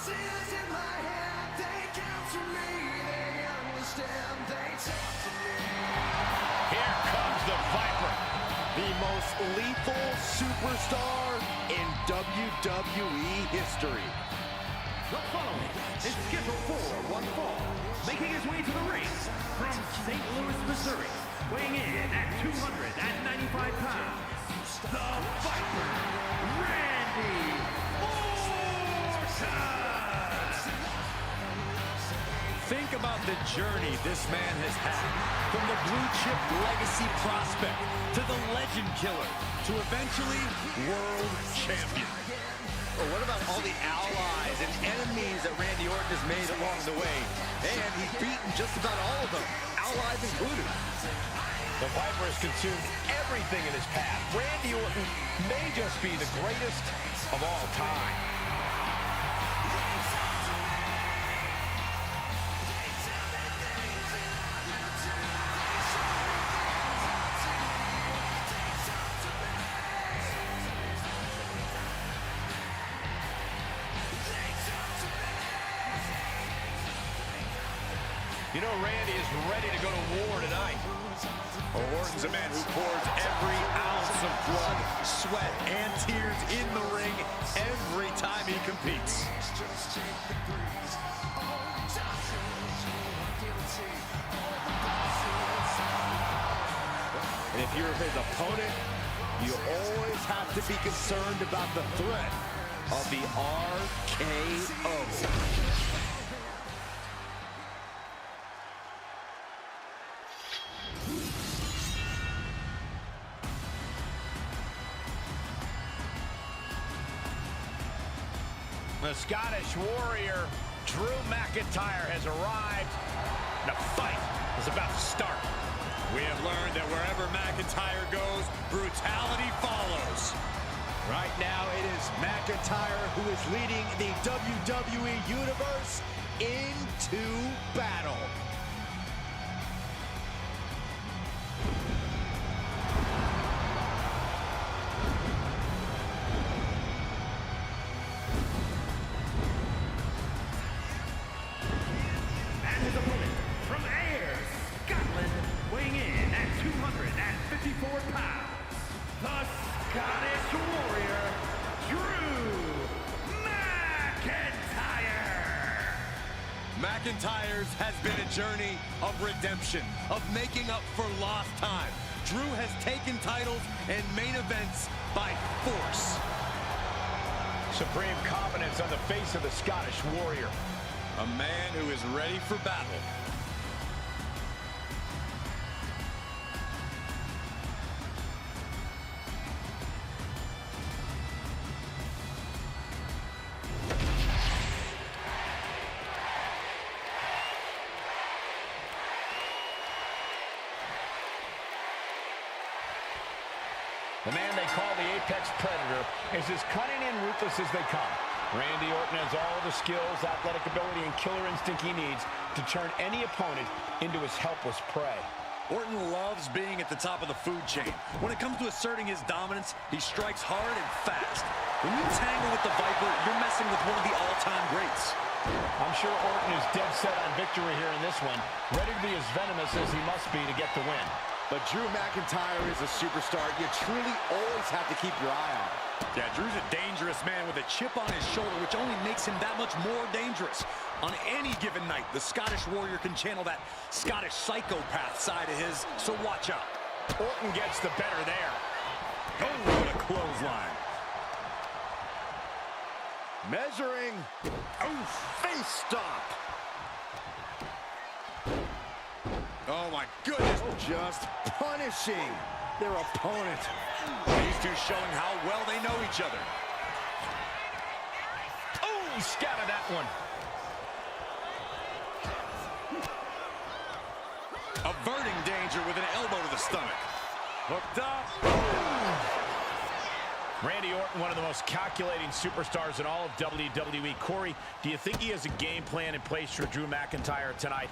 Here comes the Viper, the most lethal superstar in WWE history. The following is scheduled for one fall, making his way to the ring from St. Louis, Missouri, weighing in at 295 pounds, the Viper, Randy Orton! Think about the journey this man has had, from the blue chip legacy prospect to the legend killer to eventually world champion. Or what about all the allies and enemies that Randy Orton has made along the way? And he's beaten just about all of them, allies included. The Viper has consumed everything in his path. Randy Orton may just be the greatest of all time. You know, Randy is ready to go to war tonight. Orton's a man who pours every ounce of blood, sweat, and tears in the ring every time he competes. And if you're his opponent, you always have to be concerned about the threat of the RKO. The Scottish Warrior, Drew McIntyre, has arrived. The fight is about to start. We have learned that wherever McIntyre goes, brutality follows. Right now, it is McIntyre who is leading the WWE Universe into battle. McIntyre's has been a journey of redemption, of making up for lost time. Drew has taken titles and main events by force. Supreme confidence on the face of the Scottish Warrior. A man who is ready for battle. The man they call the Apex Predator is as cunning and ruthless as they come. Randy Orton has all the skills, athletic ability, and killer instinct he needs to turn any opponent into his helpless prey. Orton loves being at the top of the food chain. When it comes to asserting his dominance, he strikes hard and fast. When you tangle with the Viper, you're messing with one of the all-time greats. I'm sure Orton is dead set on victory here in this one, ready to be as venomous as he must be to get the win. But Drew McIntyre is a superstar you truly always have to keep your eye on. Yeah, Drew's a dangerous man with a chip on his shoulder, which only makes him that much more dangerous. On any given night, the Scottish Warrior can channel that Scottish psychopath side of his, so watch out. Orton gets the better there. Oh, what a clothesline. Measuring. Oh, face stop. Oh, my goodness. Just punishing their opponent. These two showing how well they know each other. Oh, he scattered that one. Averting danger with an elbow to the stomach. Hooked up. Randy Orton, one of the most calculating superstars in all of WWE. Corey, do you think he has a game plan in place for Drew McIntyre tonight?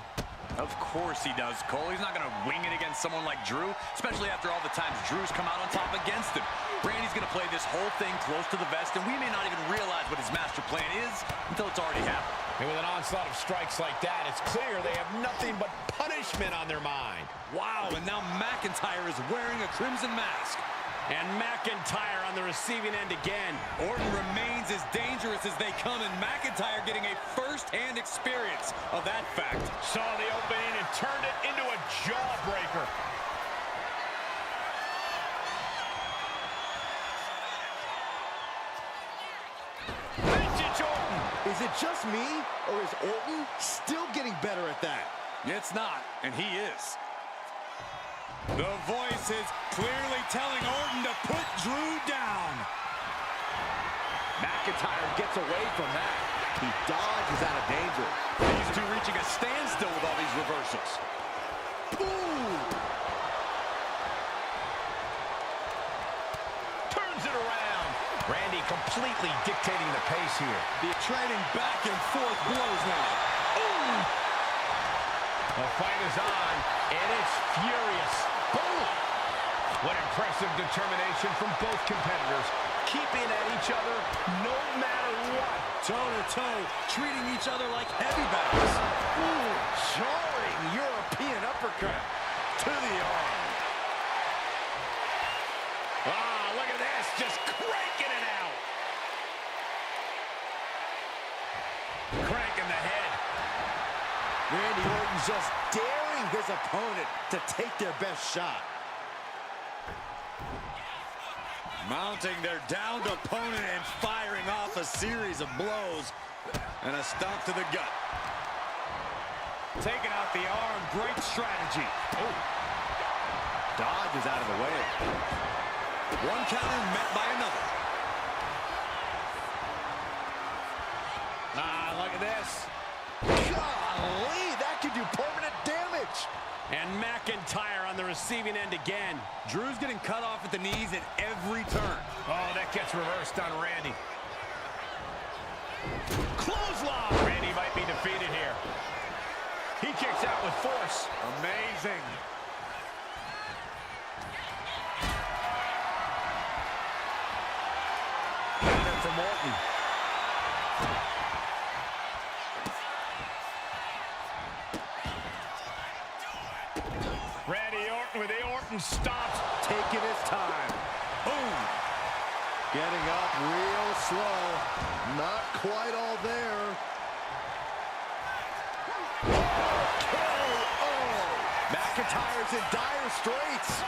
Of course he does, Cole. He's not going to wing it against someone like Drew, especially after all the times Drew's come out on top against him. Randy's going to play this whole thing close to the vest, and we may not even realize what his master plan is until it's already happened. And with an onslaught of strikes like that, it's clear they have nothing but punishment on their mind. Wow, and now McIntyre is wearing a crimson mask. And McIntyre on the receiving end again. Orton remains as dangerous as they come, and McIntyre getting a first-hand experience of that fact. Saw the opening and turned it into a jawbreaker. Is it just me, or is Orton still getting better at that? It's not, and he is. The voice is clearly telling Orton to put Drew down. McIntyre gets away from that. He dodges out of danger. These two reaching a standstill with all these reversals. Boom! Turns it around. Randy completely dictating the pace here. The trading back and forth blows now. Ooh! The fight is on, and it's furious. Boom! What impressive determination from both competitors, keeping at each other no matter what. Toe-to-toe, treating each other like heavyweights. Ooh, jarring European uppercut to the arm. Ah, look at this, just cranking it out. Cranking the head. Randy Orton's just daring his opponent to take their best shot. Mounting their downed opponent and firing off a series of blows. And a stomp to the gut. Taking out the arm, great strategy. Oh. Dodges out of the way. One counter met by another. Ah, look at this. Golly, that could do permanent damage. And McIntyre on the receiving end again. Drew's getting cut off at the knees at every turn. Oh, that gets reversed on Randy. Clothesline! Randy might be defeated here. He kicks out with force. Amazing. Counter from Orton. Randy Orton with the Orton stops. Taking his time. Boom. Getting up real slow. Not quite all there. McIntyre's in dire straits.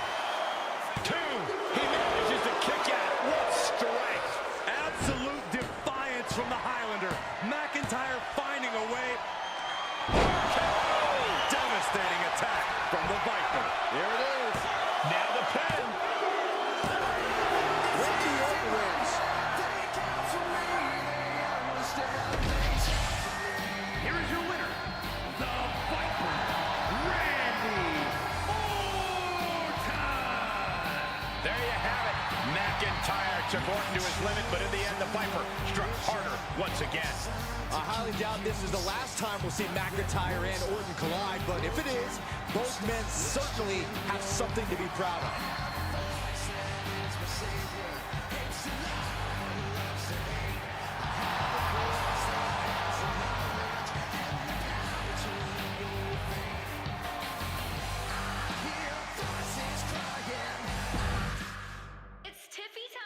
Two. He manages to kick out. What strength. Absolute defiance from the Highlander. McIntyre finding a way. Devastating attack from the Viper. There it is. Now the pin. Randy Orton wins. Here is your winner, the Viper, Randy Orton. There you have it. McIntyre took Orton to his limit, but in the end, the Viper struck harder once again. I highly doubt this is the last time we'll see McIntyre and Orton collide, but if it is, both men certainly have something to be proud of. It's Tiffy time!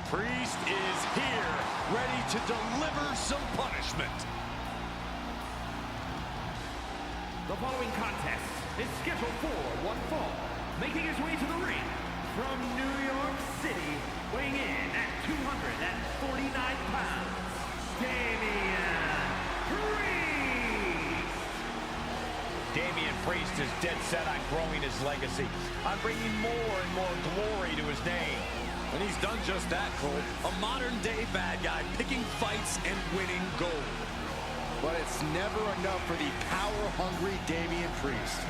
Priest is here, ready to deliver some punishment. The following contest is scheduled for one fall. Making his way to the ring from New York City, weighing in at 249 pounds, Damian Priest. Damian Priest is dead set on growing his legacy, on bringing more and more glory to his name. And he's done just that, Cole. A modern-day bad guy, picking fights and winning gold. but it's never enough for the power-hungry Damian Priest.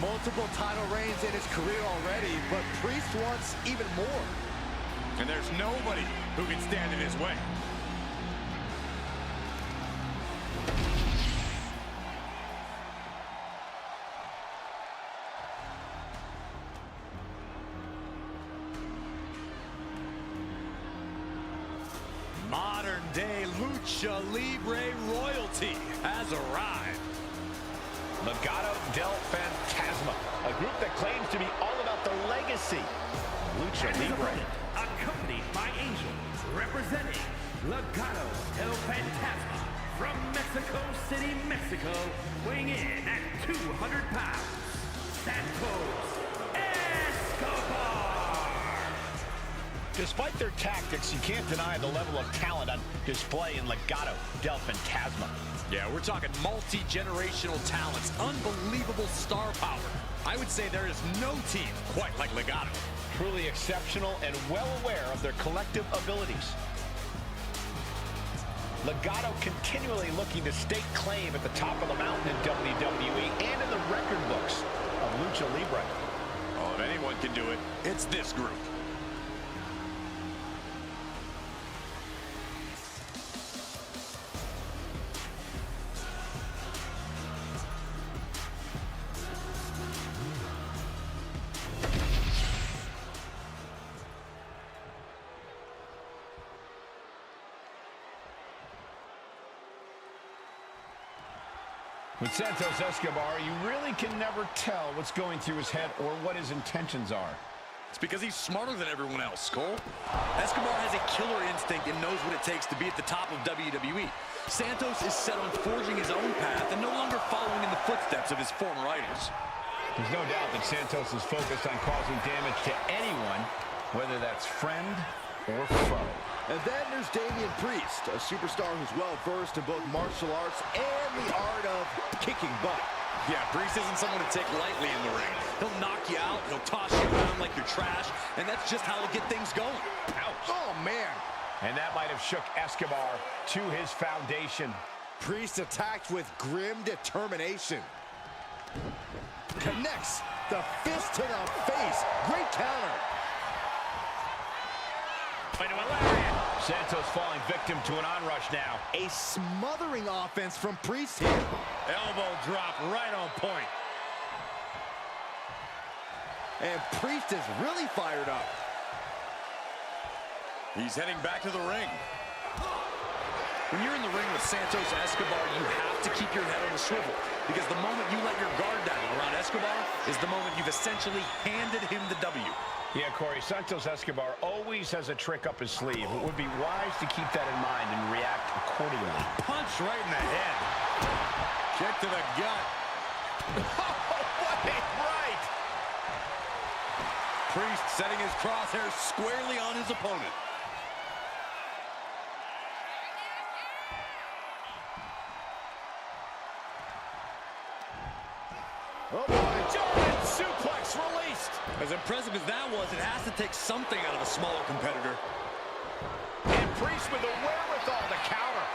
Multiple title reigns in his career already, but Priest wants even more. And there's nobody who can stand in his way. Modern-day Lucha Libre royalty has arrived. Legado del Fantasma, a group that claims to be all about the legacy of Lucha Libre. Accompanied by Angel, representing Legado del Fantasma from Mexico City, Mexico, weighing in at 200 pounds, Santos Escobar. Despite their tactics, you can't deny the level of talent on display in Legado del Fantasma. Yeah, we're talking multi-generational talents, unbelievable star power. I would say there is no team quite like Legado. Truly exceptional and well aware of their collective abilities. Legado continually looking to stake claim at the top of the mountain in WWE and in the record books of Lucha Libre. Oh, if anyone can do it, it's this group. With Santos Escobar, you really can never tell what's going through his head or what his intentions are. It's because he's smarter than everyone else, Cole. Escobar has a killer instinct and knows what it takes to be at the top of WWE. Santos is set on forging his own path and no longer following in the footsteps of his former idols. There's no doubt that Santos is focused on causing damage to anyone, whether that's friend or foe. And then there's Damian Priest, a superstar who's well-versed in both martial arts and the art of kicking butt. Yeah, Priest isn't someone to take lightly in the ring. He'll knock you out, he'll toss you around like you're trash, and that's just how he'll get things going. Ouch. Oh, man. And that might have shook Escobar to his foundation. Priest attacked with grim determination. Connects the fist to the face. Great counter. Santos falling victim to an onrush now. A smothering offense from Priest here. Elbow drop right on point. And Priest is really fired up. He's heading back to the ring. When you're in the ring with Santos Escobar, you have to keep your head on the swivel, because the moment you let your guard down around Escobar is the moment you've essentially handed him the W. Yeah, Corey, Santos Escobar always has a trick up his sleeve. It would be wise to keep that in mind and react accordingly. Punch right in the head. Kick to the gut. What a right! Priest setting his crosshairs squarely on his opponent. Oh boy, German suplex released. As impressive as that was, it has to take something out of a smaller competitor. And Priest with the wherewithal to counter.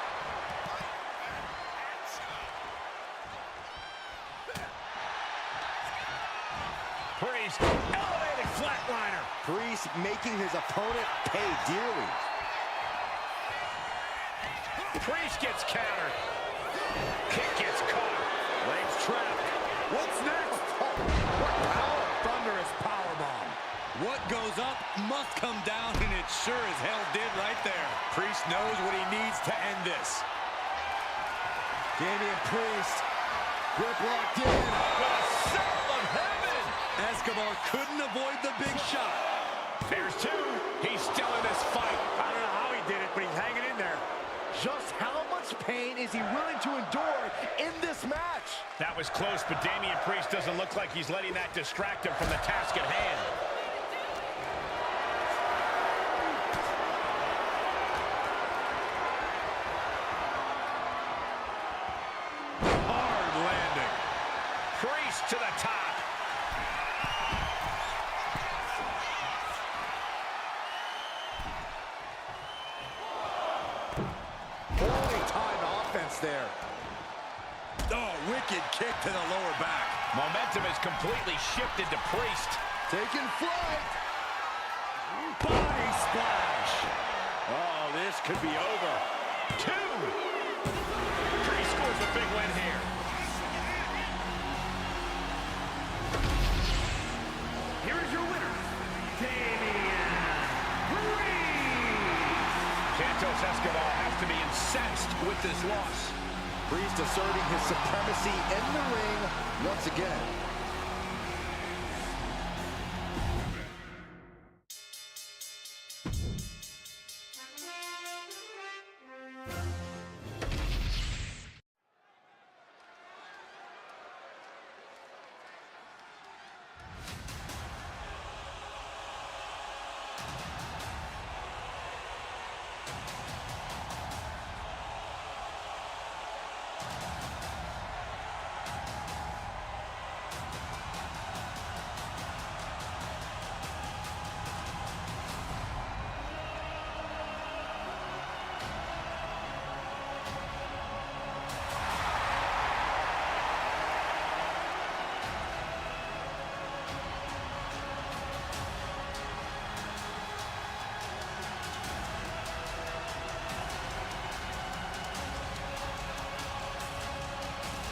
Priest, elevated flatliner. Priest making his opponent pay dearly. Priest gets countered. Kick gets caught. Legs trapped. What's next? What power! Thunderous powerbomb. What goes up must come down, and it sure as hell did right there. Priest knows what he needs to end this. Damian Priest, grip locked in. The son of heaven! Escobar couldn't avoid the big shot. There's two. He's still in this fight. I don't know how he did it, but he's hanging in there. Just how much pain is he willing to endure in this match? That was close, but Damian Priest doesn't look like he's letting that distract him from the task at hand. race to the top. Holy time offense there. Oh, wicked kick to the lower back. Momentum has completely shifted to Priest. Taking flight. Body splash. Oh, this could be over. 2. Priest scores a big win here. Here is your winner, Damian Priest. Santos Escobar has to be incensed with this loss. Priest asserting his supremacy in the ring once again.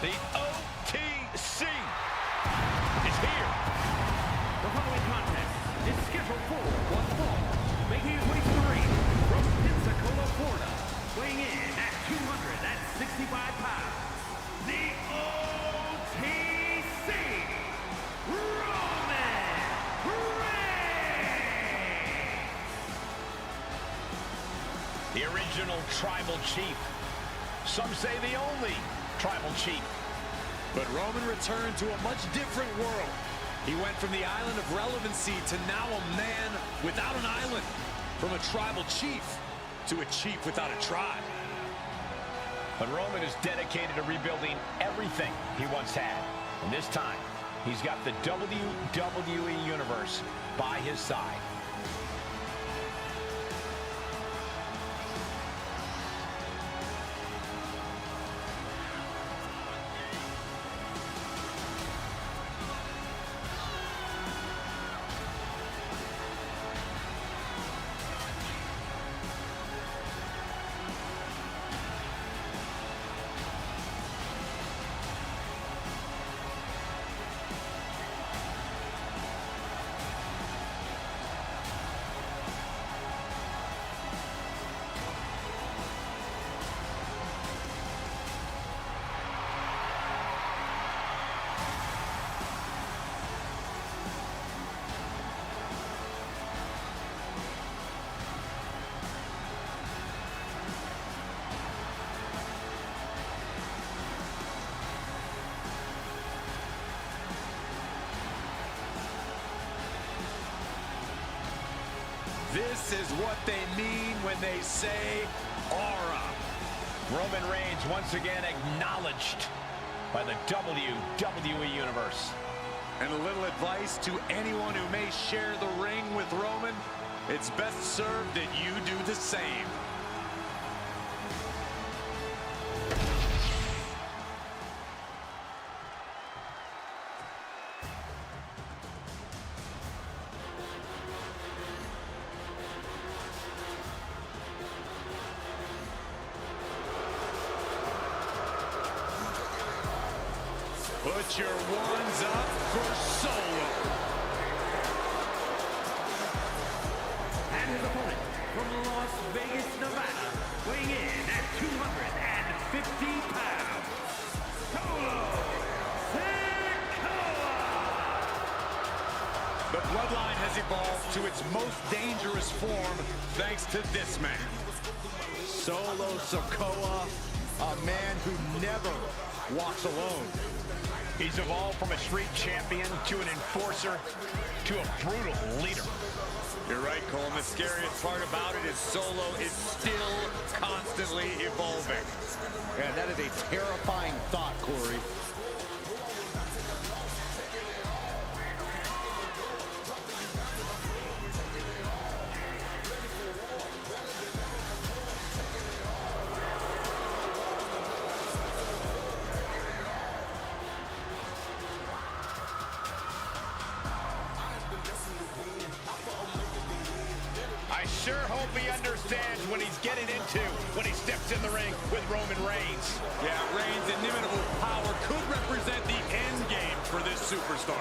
The OTC is here. The following contest is scheduled for one fall. Making his way to the ring from Pensacola, Florida, weighing in at 265 pounds, the OTC, Roman Reigns. The original tribal chief. Some say the only tribal chief. But Roman returned to a much different world. He went from the island of relevancy to now a man without an island. From a tribal chief to a chief without a tribe. But Roman is dedicated to rebuilding everything he once had. And this time, he's got the WWE Universe by his side. This is what they mean when they say aura. Roman Reigns once again acknowledged by the WWE Universe. And a little advice to anyone who may share the ring with Roman, it's best served that you do the same. Put your ones up for Solo. And his opponent from Las Vegas, Nevada, weighing in at 250 pounds, Solo Sikoa. The bloodline has evolved to its most dangerous form thanks to this man. Solo Sikoa, a man who never walks alone. He's evolved from a street champion to an enforcer to a brutal leader. You're right, Cole. The scariest part about it is Solo is still constantly evolving. And that is a terrifying thought, Corey. sure hope he understands what he's getting into when he steps in the ring with Roman Reigns. Yeah, Reigns' inimitable power could represent the end game for this superstar.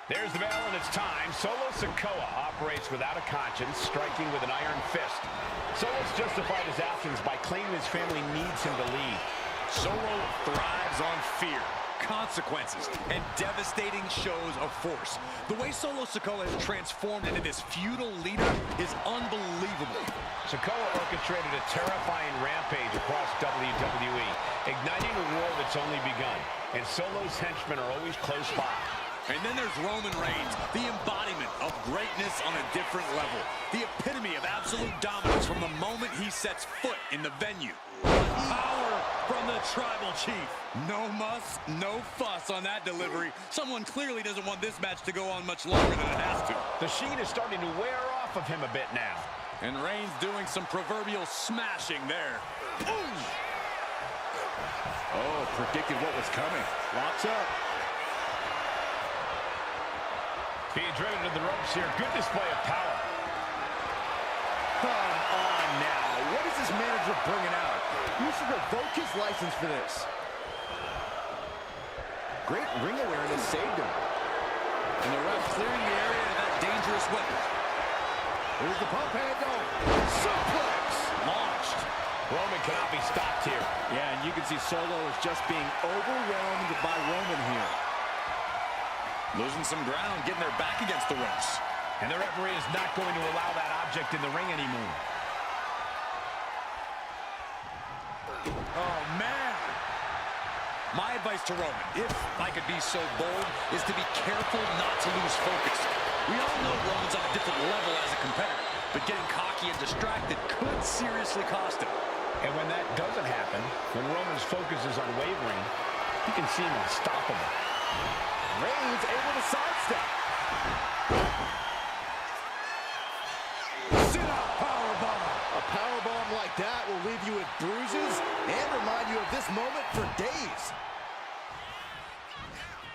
There's the bell, and it's time. Solo Sikoa operates without a conscience, striking with an iron fist. Solo's justified his actions by claiming his family needs him to lead. Solo thrives on fear, consequences, and devastating shows of force. The way Solo Sikoa has transformed into this feudal leader is unbelievable. Sikoa orchestrated a terrifying rampage across WWE, igniting a war that's only begun. And Solo's henchmen are always close by. And then there's Roman Reigns, the embodiment of greatness on a different level. The epitome of absolute dominance from the moment he sets foot in the venue. Power from the tribal chief. No muss, no fuss on that delivery. Someone clearly doesn't want this match to go on much longer than it has to. The sheen is starting to wear off of him a bit now. And Reigns doing some proverbial smashing there. Boom! Oh, predicted what was coming. Locks up. Being driven to the ropes here. Good display of power. Come on now. What is this manager bringing out? You should revoke his license for this. Great ring awareness saved him. And the ref clearing the area of that dangerous weapon. Here's the pump handle. Suplex. Launched. Roman cannot be stopped here. Yeah, and you can see Solo is just being overwhelmed by Roman here. Losing some ground, getting their back against the ropes. And the referee is not going to allow that object in the ring anymore. Oh, man. My advice to Roman, if I could be so bold, is to be careful not to lose focus. We all know Roman's on a different level as a competitor, but getting cocky and distracted could seriously cost him. And when that doesn't happen, when Roman's focus is unwavering, you can seem unstoppable. Reigns able to sidestep. Sit-up powerbomb. A powerbomb like that will leave you with bruises and remind you of this moment for days.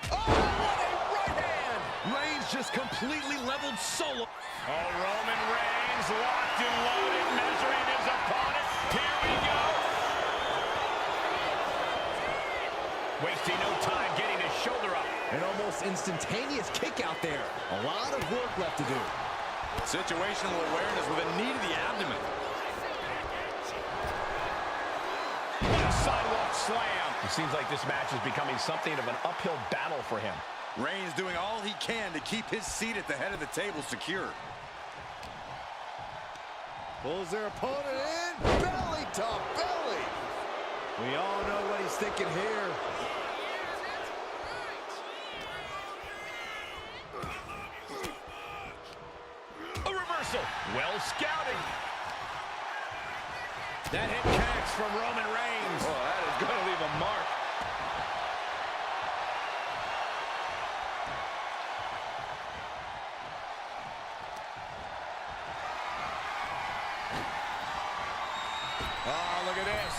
Oh, what a right hand! Reigns just completely leveled Solo. Oh, Roman Reigns locked and loaded, measuring his opponent. Here we go. Wasting no time getting his shoulder up. An almost instantaneous kick out there. A lot of work left to do. Situational awareness with a knee to the abdomen. What a sidewalk slam. It seems like this match is becoming something of an uphill battle for him. Reigns doing all he can to keep his seat at the head of the table secure. Pulls their opponent in. Belly to belly. We all know what he's thinking here. A reversal. Well scouted. That hit connects from Roman Reigns. Oh, that is going to leave a mark. Oh, look at this.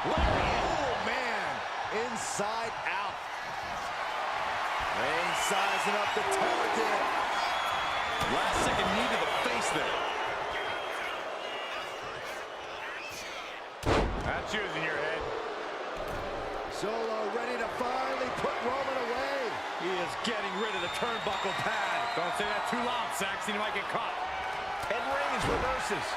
Oh, man. Inside out. Reigns sizing up the target. Last second knee to the face there. That's using your head. Solo ready to finally put Roman away. He is getting rid of the turnbuckle pad. Don't say that too loud, Saxton. He might get caught. And Reigns reverses.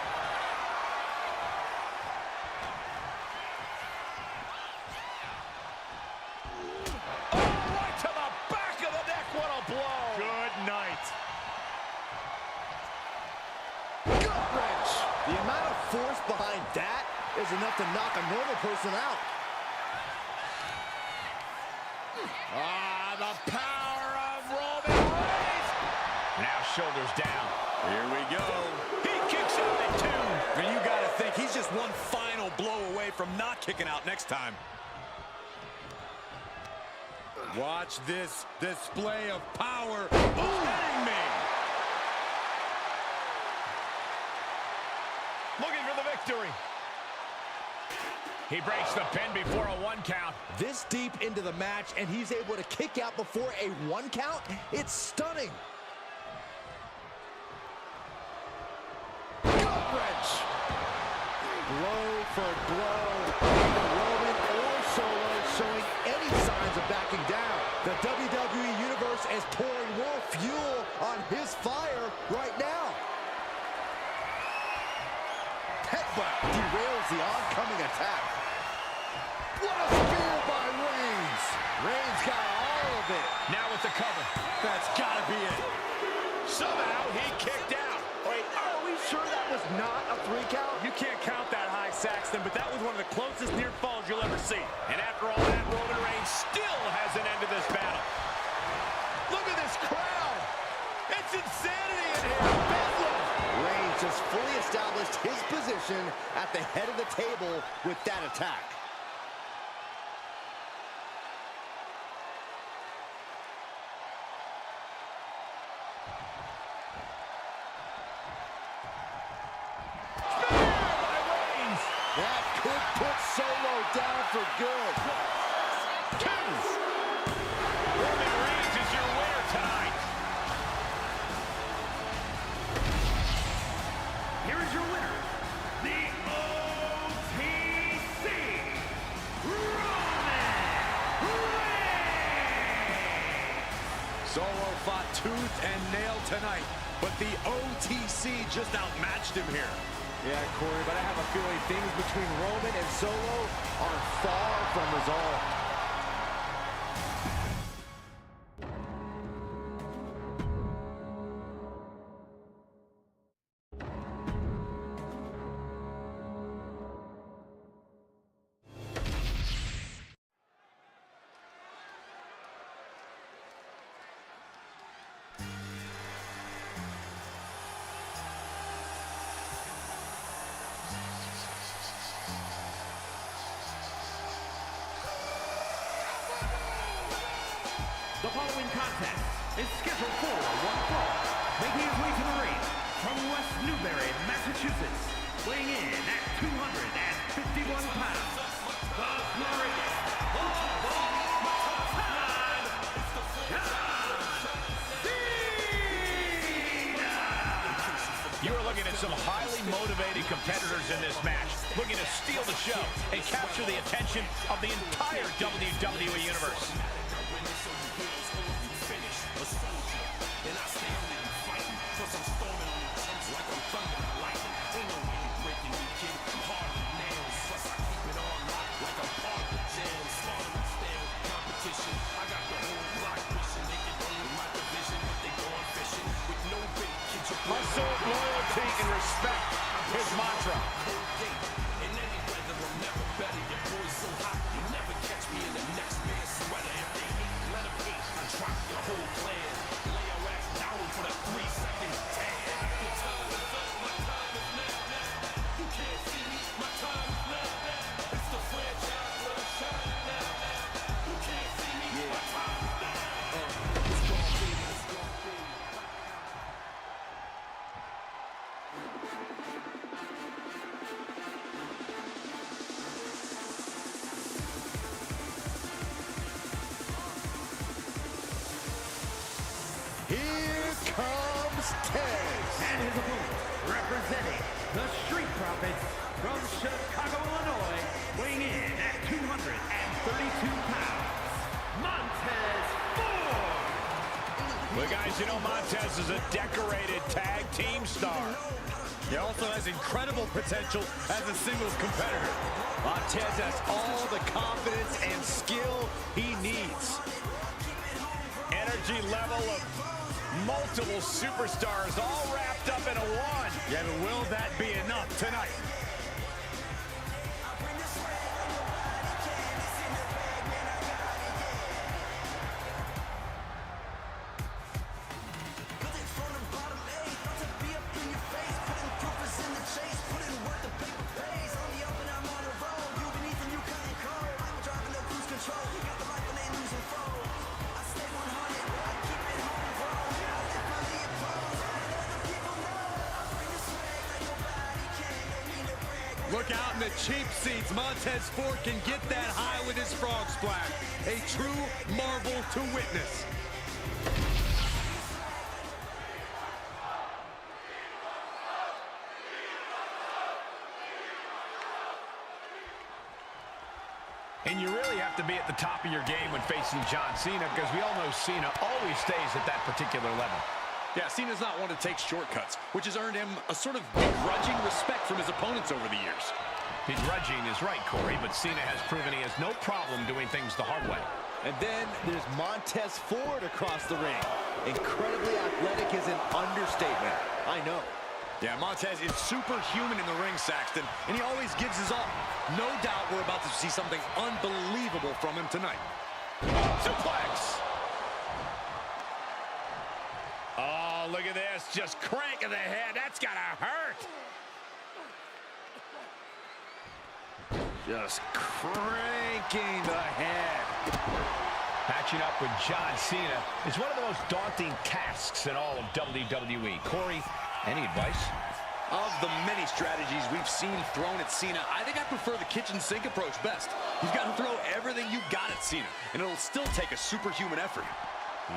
Oh, right to the back of the neck. What a blow. Good night. Gut wrench. The amount of force behind that is enough to knock a normal person out. Ah, the power of Roman Reigns. Now shoulders down. Here we go. He kicks out at two. And you got to think he's just one final blow away from not kicking out next time. Watch this display of power. Kidding me. Looking for the victory. He breaks the pin before a 1 count. This deep into the match, and he's able to kick out before a 1 count? It's stunning. Gut wrench. Blow for blow. Roman or Solo showing any signs of backing down. The WWE Universe is pouring more fuel on his fire right now. Headbutt derails the oncoming attack. What a spear by Reigns. Reigns got all of it. Now with the cover. That's gotta be it. Somehow he kicked out. Wait, are we sure that was not a 3 count? You can't count that high, Saxton, but that was one of the closest near falls you'll ever see. And after all that, Roman Reigns still hasn't ended this battle. Look at this crowd. It's insanity in here. Bedlam. Reigns just fully established his position at the head of the table with that attack. That could put Solo down for good. Roman Reigns is your winner tonight. Here is your winner, the OTC, Roman Reigns. Solo fought tooth and nail tonight, but the OTC just outmatched him here. Yeah, Corey, but I have a feeling things between Roman and Solo are far from resolved. The following contest is scheduled for 1 fall. Making his way to the ring from West Newbury, Massachusetts, weighing in at 251 pounds, the Floridian, You are looking at some highly motivated competitors in this match, looking to steal the show and capture the attention of the entire WWE Universe. Muscle, loyalty, and respect, his mantra. Here comes Tez. and his opponent, representing the Street Profits from Chicago, Illinois, weighing in at 232 pounds, Montez Ford. Well, guys, you know Montez is a decorated tag team star. He also has incredible potential as a singles competitor. Montez has all the confidence and skill he needs. Energy level of multiple superstars all wrapped up in a one. Yeah, but will that be enough tonight? Look out in the cheap seats. Montez Ford can get that high with his frog splash. A true marvel to witness. And you really have to be at the top of your game when facing John Cena, because we all know Cena always stays at that particular level. Yeah, Cena's not one to take shortcuts, which has earned him a sort of begrudging respect from his opponents over the years. Begrudging is right, Corey, but Cena has proven he has no problem doing things the hard way. And then there's Montez Ford across the ring. Incredibly athletic is an understatement. I know. Yeah, Montez is superhuman in the ring, Saxton, and he always gives his all. No doubt we're about to see something unbelievable from him tonight. Suplex! Oh, look at this. Just cranking the head. That's gotta hurt. Just cranking the head. Matching up with John Cena is one of the most daunting tasks in all of WWE. Corey, any advice? Of the many strategies we've seen thrown at Cena, I think I prefer the kitchen sink approach best. You've got to throw everything you got at Cena, and it'll still take a superhuman effort.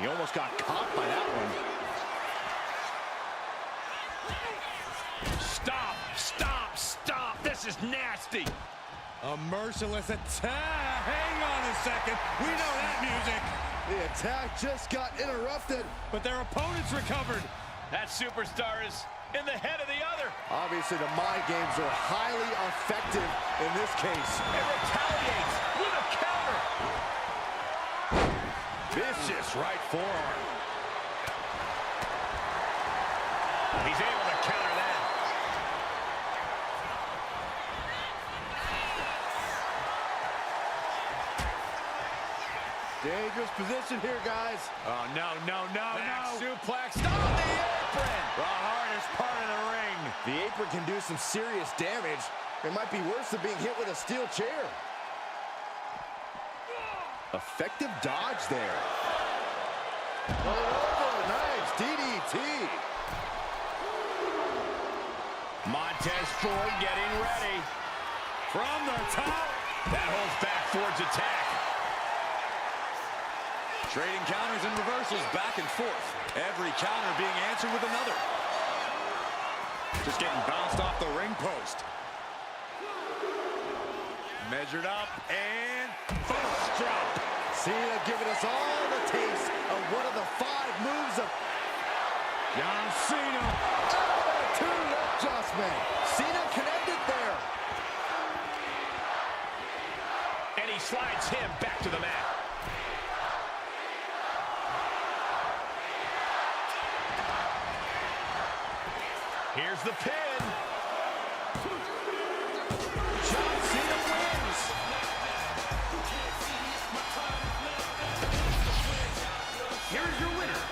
He almost got caught by that one. Stop, stop, stop. This is nasty. A merciless attack. Hang on a second. We know that music. The attack just got interrupted. But their opponents recovered. That superstar is in the head of the other. Obviously, the mind games are highly effective in this case. It retaliates with a counter. Vicious right forearm. He's able to counter that. Dangerous position here, guys. Oh, no, no, no, Back no. suplex. Stop the apron. The hardest part of the ring. The apron can do some serious damage. It might be worse than being hit with a steel chair. Effective dodge there. Oh, nice DDT. Montez Ford getting ready. From the top. That holds back Ford's attack. Trading counters and reversals back and forth. Every counter being answered with another. Just getting bounced off the ring post. Measured up and fist drop. Cena giving us all the taste of one of the 5 moves of John Cena. attitude adjustment. Cena connected there. And he slides him back to the mat. Here's the pin. John Cena wins. Here's your winner,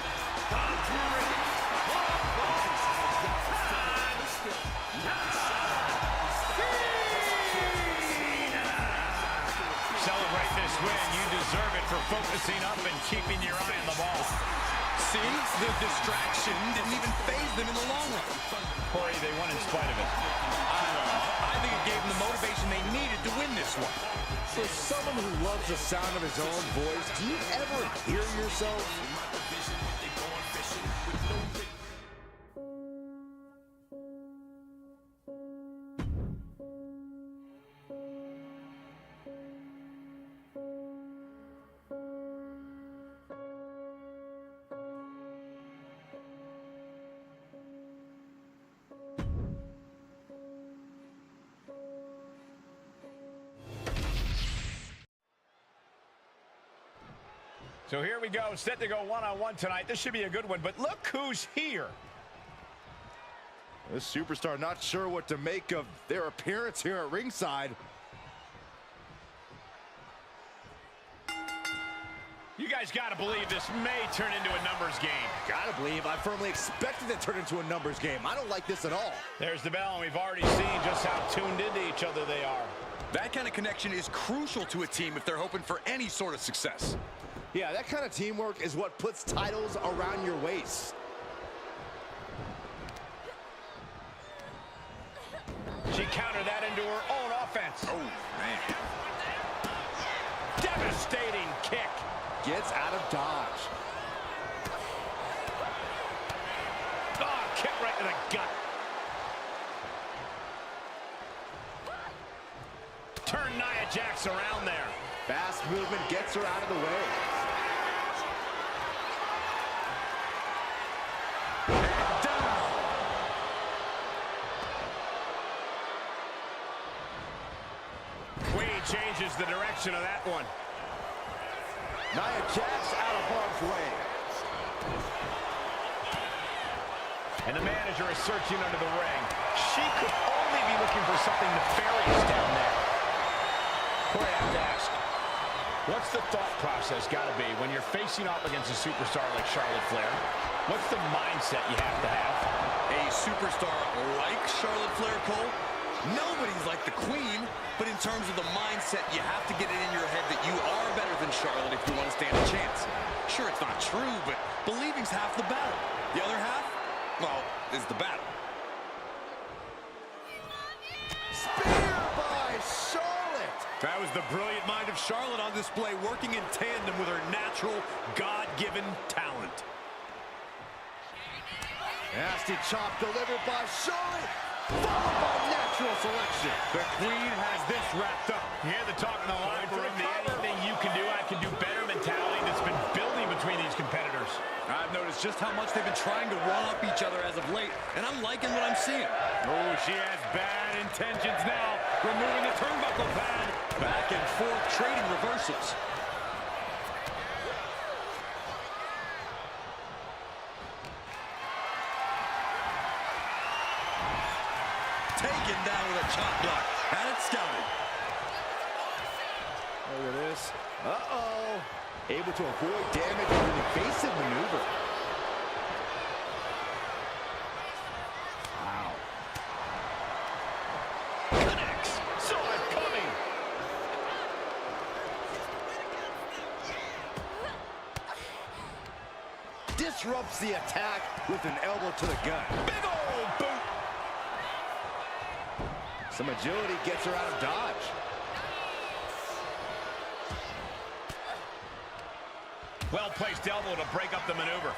Celebrate this win. You deserve it for focusing up and keeping your eye on the ball. See, the distraction didn't even faze them in the long run. Corey, they won in spite of it. I think it gave them the motivation they needed to win this one. For someone who loves the sound of his own voice, do you ever hear yourself? So here we go, set to go one-on-one tonight. This should be a good one, but look who's here. This superstar not sure what to make of their appearance here at ringside. You guys got to believe this may turn into a numbers game. Gotta believe, I firmly expected it to turn into a numbers game. I don't like this at all. There's the bell, and we've already seen just how tuned into each other they are. That kind of connection is crucial to a team if they're hoping for any sort of success. Yeah, that kind of teamwork is what puts titles around your waist. She counter that into her own offense. Oh, man. Devastating kick. Gets out of dodge. Oh, kick right to the gut. Turn Nia Jax around there. Fast movement gets her out of the way. And down. Queen changes the direction of that one. Nia Jax out of harm's way. And the manager is searching under the ring. She could only be looking for something nefarious down there. Corey, I have to ask, what's the thought process got to be when you're facing off against a superstar like Charlotte Flair? What's the mindset you have to have? A superstar like Charlotte Flair, Cole? Nobody's like the Queen, but in terms of the mindset, you have to get it in your head that you are better than Charlotte if you want to stand a chance. Sure, it's not true, but believing's half the battle. The other half, well, is the battle. Spear by Charlotte. That was the brilliant mind of Charlotte on display, working in tandem with her natural, God-given talent. Nasty chop delivered by Charlotte, followed by natural selection. The Queen has this wrapped up. You hear the talk in the locker room, the anything you can do, I can do better mentality that's been building between these competitors. I've noticed just how much they've been trying to one-up each other as of late, and I'm liking what I'm seeing. Oh, she has bad intentions now, removing the turnbuckle pad. Back and forth, trading reversals. Taken down with a chop block. Had it scouted. Look at this. Uh-oh. Able to avoid damage with an evasive maneuver. Wow. Connects. Saw it coming. Disrupts the attack with an elbow to the gut. Big old boot. Some agility gets her out of dodge. Well-placed elbow to break up the maneuver.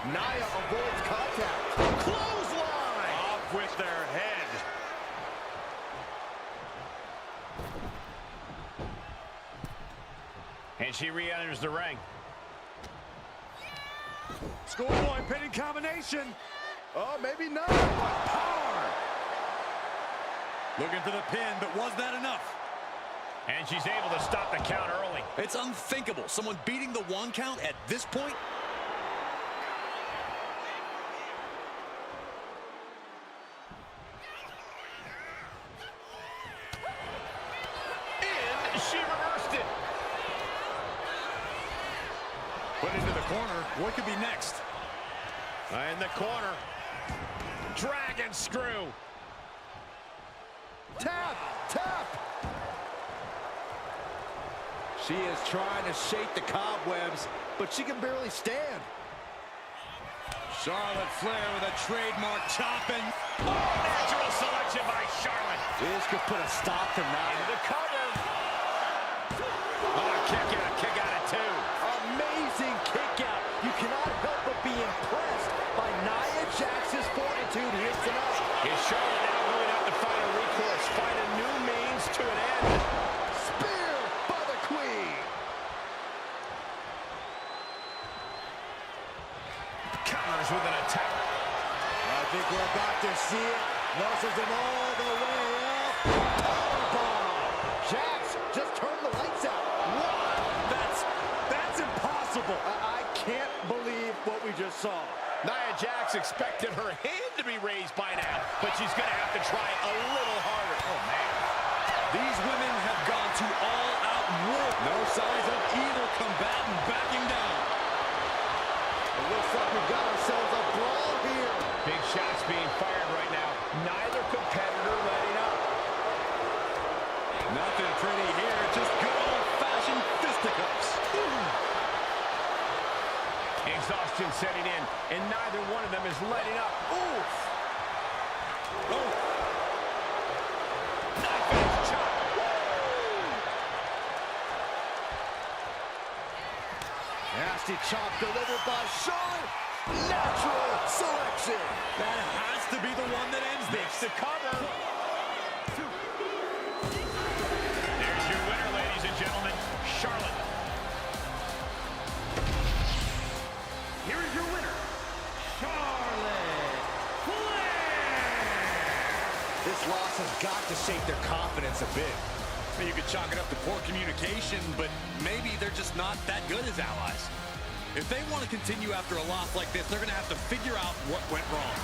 Nia avoids contact. Clothesline! Off with their head. And she re-enters the ring. Schoolboy pinning combination. Oh, maybe not. Power! Looking for the pin, but was that enough? And she's able to stop the count early. It's unthinkable. Someone beating the one count at this point. And she reversed it. Put into the corner. What could be next? In the corner. Dragon screw. Tap! Tap! She is trying to shake the cobwebs, but she can barely stand. Charlotte Flair with a trademark chopping. Oh, natural selection by Charlotte. This could put a stop to Nia. The cover. Oh, kick out at two. Amazing kick out. You cannot help but be impressed by Nia Jax's fortitude here tonight. Is Charlotte now going to have to find a recourse, find a new means to an end? Spear by the Queen. Counters with an attack. I think we're about to see it. Muscles him all the way up. Powerbomb. Jax just turned the lights out. What? That's impossible. I can't believe what we just saw. Nia Jax expected her hand to be raised by now, but she's going to have to try a little harder. Oh, man. These women have gone to all-out war. No signs of either combatant backing down. It looks like we've got ourselves a brawl here. Big shots being fired right now. Neither competitor letting up. Nothing pretty here, just good old-fashioned fisticuffs. Exhaustion setting in, and neither one of them is letting up. Oof. Oh. nasty chop delivered by Charlotte. Natural selection. That has to be the one that ends this. The cover. There's your winner, ladies and gentlemen, Charlotte. Here is your winner, Charlotte Flair. This loss has got to shake their confidence a bit. You could chalk it up to poor communication, but maybe they're just not that good as allies. If they want to continue after a loss like this, they're going to have to figure out what went wrong.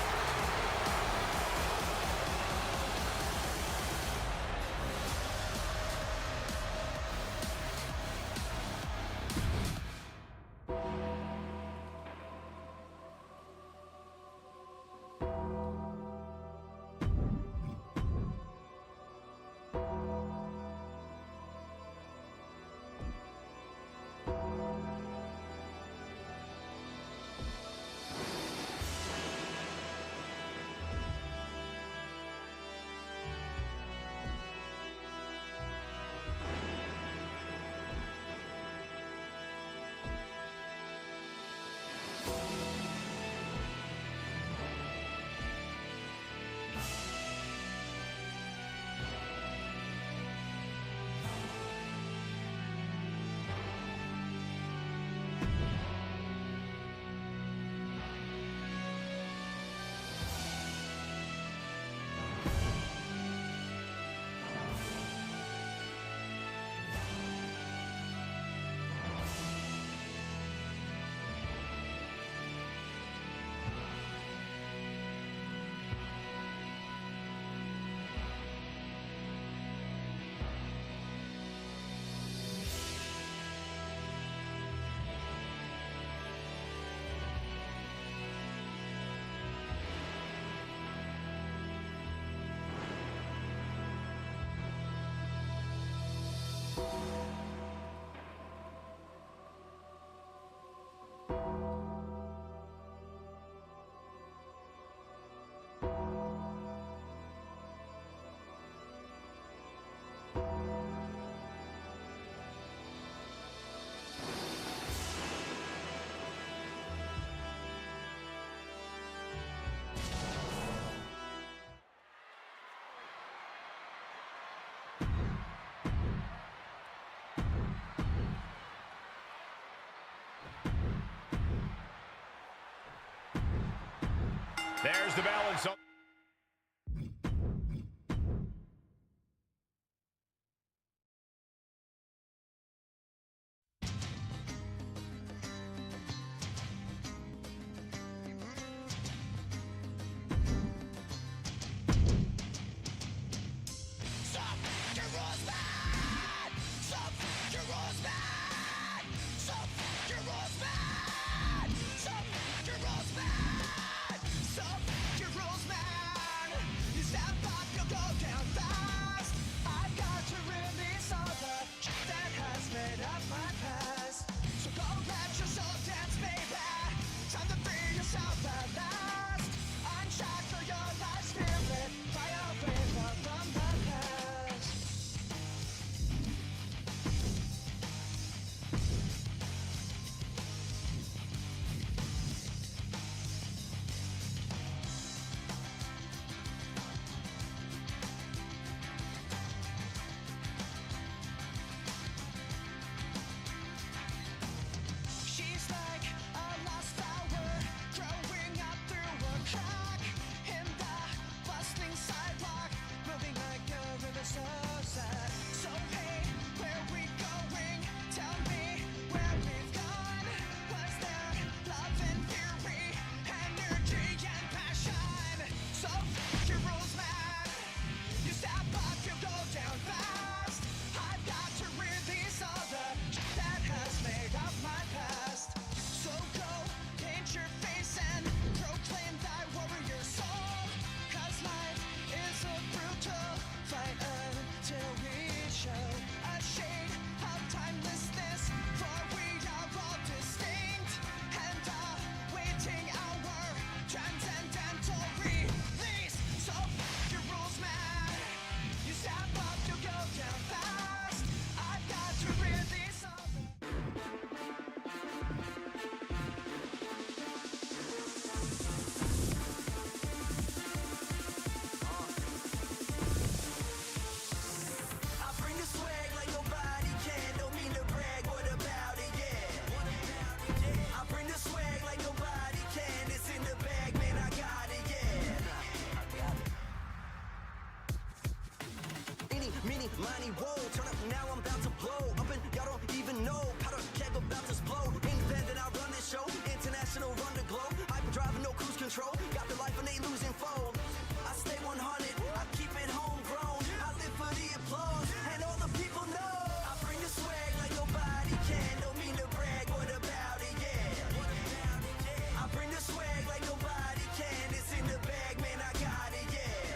There's the balance. Your rules, man. money, whoa, turn up now, I'm about to blow. Up and y'all don't even know, powder keg about to explode. Independent, I run this show, international run the globe. Hyperdrive, no cruise control, got the life and they losing fold. I stay 100, I keep it homegrown. I live for the applause, and all the people know. I bring the swag like nobody can, don't mean to brag, what about it, yeah. I bring the swag like nobody can, it's in the bag, man, I got it, yeah.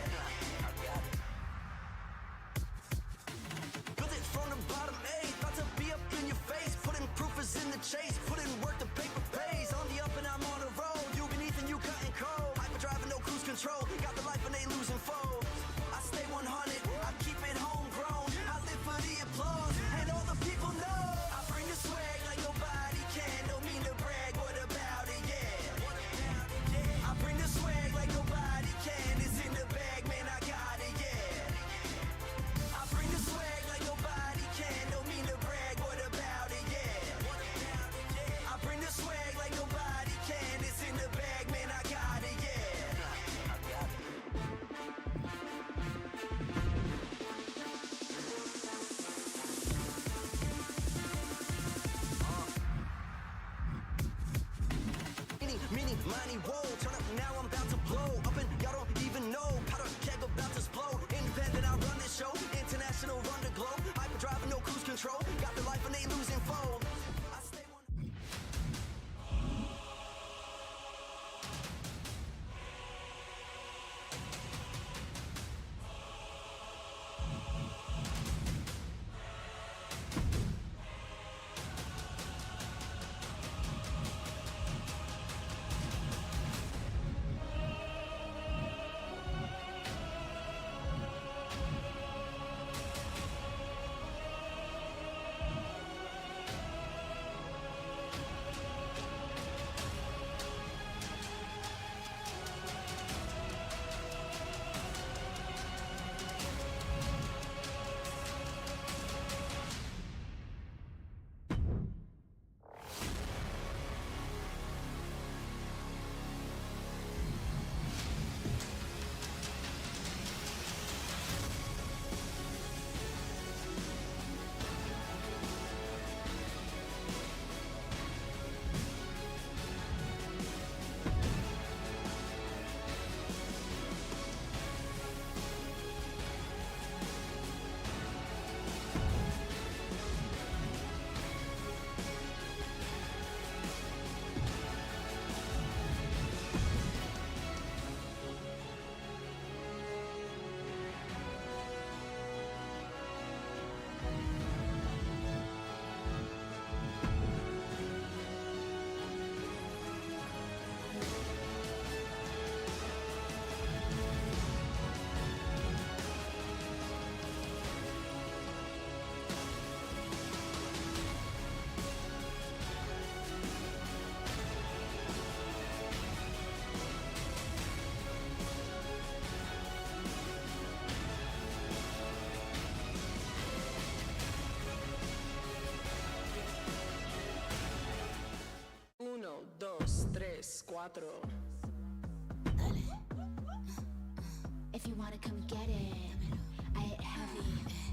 Built it from the bottom, ayy, about to be up in your face. Putting proof is in the chase, put in work, the paper pays. On the up and I'm on the road, you beneath and you cutting cold. Hyperdrive, no cruise control, got the life and they losing fold. I stay 100, I keep it homegrown. I live for the applause, and all the people know. I bring the swag like nobody can, don't mean to brag, what about it, yeah. I bring the swag like nobody can, it's in the bag, man, I got it, yeah. I bring the swag like nobody can, don't mean to brag, what about it, yeah. I bring the swag like nobody can, it's in the bag, man, I got it, yeah. Meaning, money, whoa, turn up now, I'm about to blow. Up and y'all don't even know, powder keg about to explode. Independent, I run this show, international run the globe. Hyperdrive, no cruise control, got the life and they losing fold. I stay one. Uno, dos, tres, cuatro. If you wanna come get it, I hit heavy.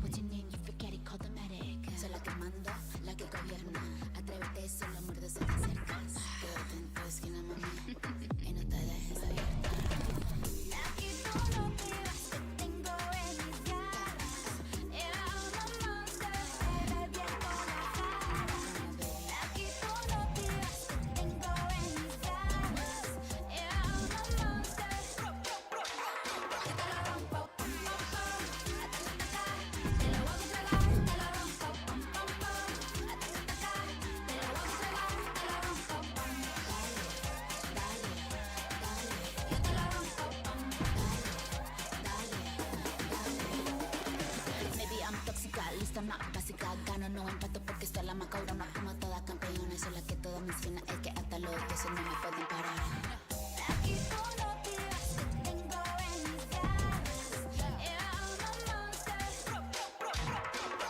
What's your name? You forget it, call the medic. Soy la que manda, la que gobierna. Atrévete, solo muerde, se te acercas. Quédate en tu esquina, mami, y no te dejes abierta. Aquí tú no te vas, te tengo en mis garras. Era una monster, bebé, bien con la cara. Aquí tú no te vas, te tengo en mis garras. Era una monster. Que te la rompo, pum, pum, pum. Te lo voy a entregar, te la rompo, pum, pum, pum. Te lo voy a entregar, te la rompo, pum. Dale, dale, yo te la rompo, pum. Dale. Maybe I'm tóxica, lista más básica. Gano, no empato porque soy la más cabrona. Como toda campeona, soy la que todas mis finas. El que hasta los dioses no me pueden parar. Aquí tú no te vas, te tengo en mis garras. Era una monster.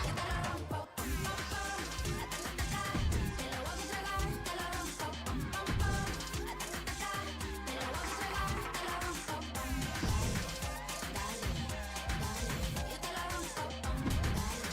Que te la rompo, pum, pum, pum. Te lo voy a entregar, te la rompo, pum, pum, pum. Te lo voy a entregar, te la rompo, pum. Dale, dale, yo te la rompo, pum. Dale, dale.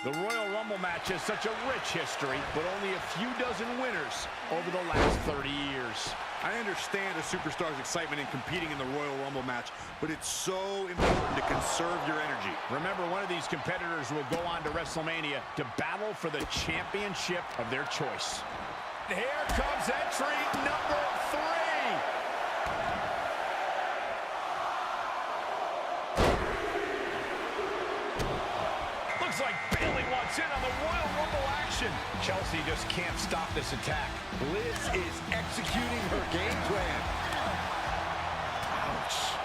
The Royal Rumble match has such a rich history, but only a few dozen winners over the last 30 years. I understand a superstar's excitement in competing in the Royal Rumble match, but it's so important to conserve your energy. Remember, one of these competitors will go on to WrestleMania to battle for the championship of their choice. Here comes entry number 3. Looks like Bayley wants in on the Royal Rumble action. Chelsea just can't stop this attack. Liz is executing her game plan. Ouch.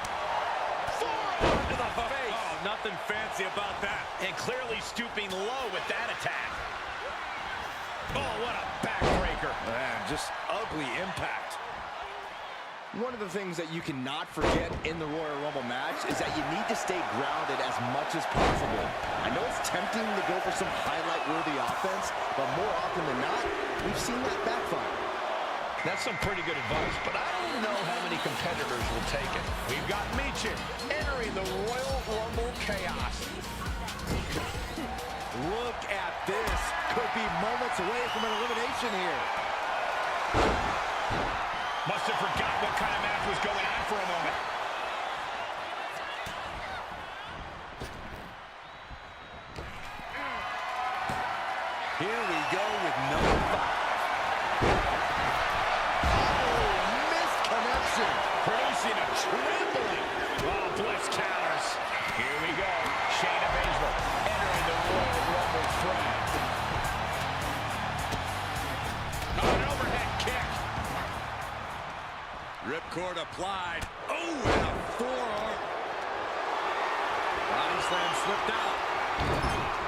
Forearm to the face. Oh, nothing fancy about that. And clearly stooping low with that attack. Oh, what a backbreaker. Man, just ugly impact. One of the things that you cannot forget in the Royal Rumble match is that you need to stay grounded as much as possible. I know it's tempting to go for some highlight-worthy offense, but more often than not, we've seen that backfire. That's some pretty good advice, but I don't know how many competitors will take it. We've got Michin entering the Royal Rumble chaos. Look at this. Could be moments away from an elimination here. Must have forgotten what kind of match was going on for a moment. Here we go with number 5. Oh, missed connection. Producing a trampling. Oh, Bliss counters. Here we go. Shayna Baszler entering the Royal Rumble fray. Oh, an overhead kick. Ripcord applied. Oh, and a forearm. Body slam slipped out.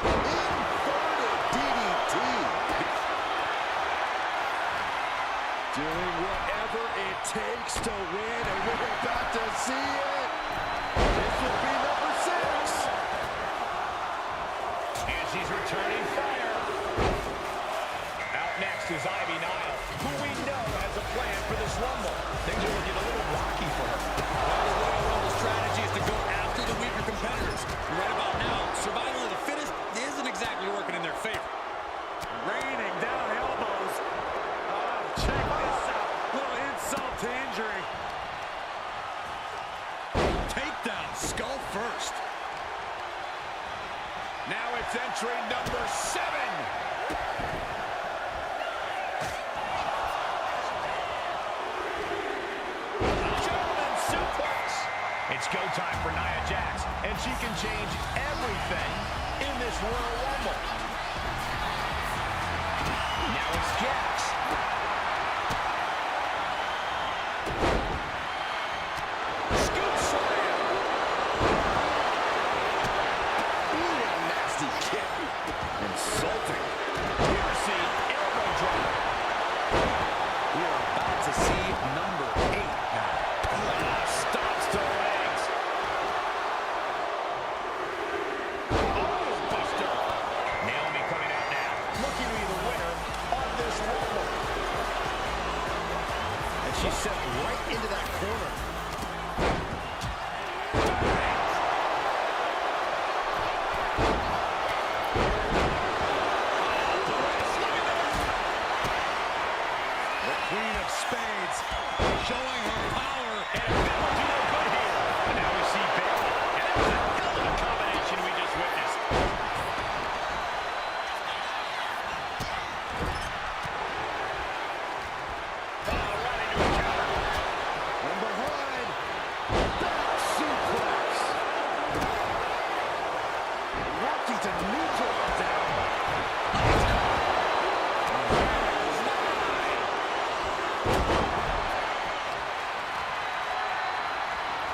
Inverted DDT. Doing whatever it takes to win, and we're about to see it. This will be number 6. And she's returning fire. Out next is Ivy Nile, who we know has a plan for this Rumble. Things are looking a little rocky for her. The Royal Rumble strategy is to go after the weaker competitors. Right about now, survival of the fittest isn't exactly working in their favor. Raining down elbows. Check this out. Little insult to injury. Takedown, skull first. Now it's entry number 7. German suplex. It's go time for Nia Jax, and she can change everything in this Royal Rumble. Now it's Jax. Scoop slam. Ooh, a nasty kick. Insulting. Piercing elbow drop. We are about to see number 8 now. Stops to legs. Oh, Buster. Naomi coming out now, looking to be the winner of this Rumble. And she's set right into that corner. The Queen of Spades showing her power. And it will do no good here. And now we see Bayley. And that was a hell of a combination we just witnessed. Right into a counter. From behind. Back suplex. Working to neutralize that.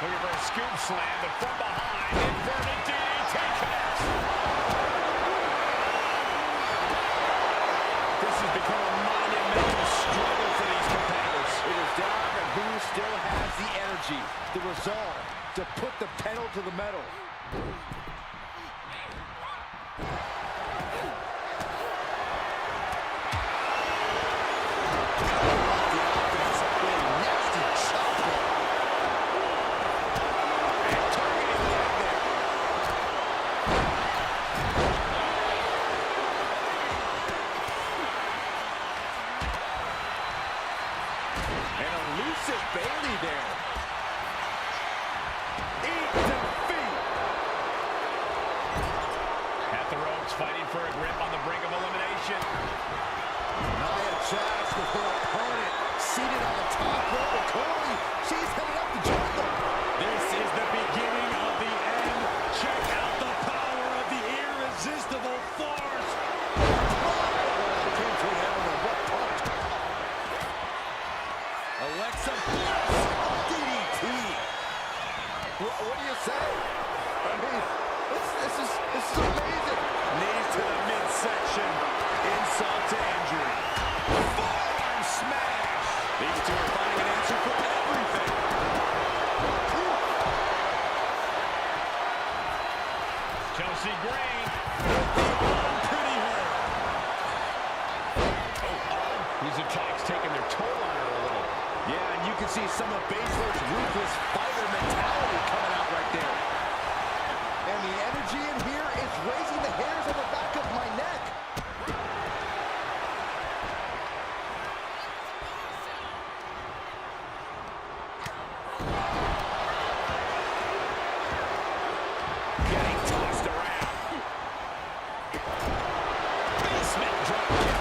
Looking for a scoop slam, but from behind, inverted DDT connects. This has become a monumental struggle for these competitors. It is down to who still has the energy, the resolve to put the pedal to the metal. An elusive Bayley there. Eat defeat. At the ropes, fighting for a grip on the brink of elimination. Nia Jax with her opponent seated on the top rope of Corey. She's headed up to join them. This is the beginning of the end. Check out the power of the irresistible force. Alexa Bliss, DDT. What do you say? I mean, this is amazing. Knees to the midsection. Insult to injury. Forearm smash. These two are finding an answer for everything. Chelsea Green. Pretty hurt. These attacks taking their toll on her a little. Yeah, and you can see some of Baszler's ruthless fighter mentality coming out right there. And the energy in here is raising the hairs on the back of my neck. Getting tossed around. Basement drop kick.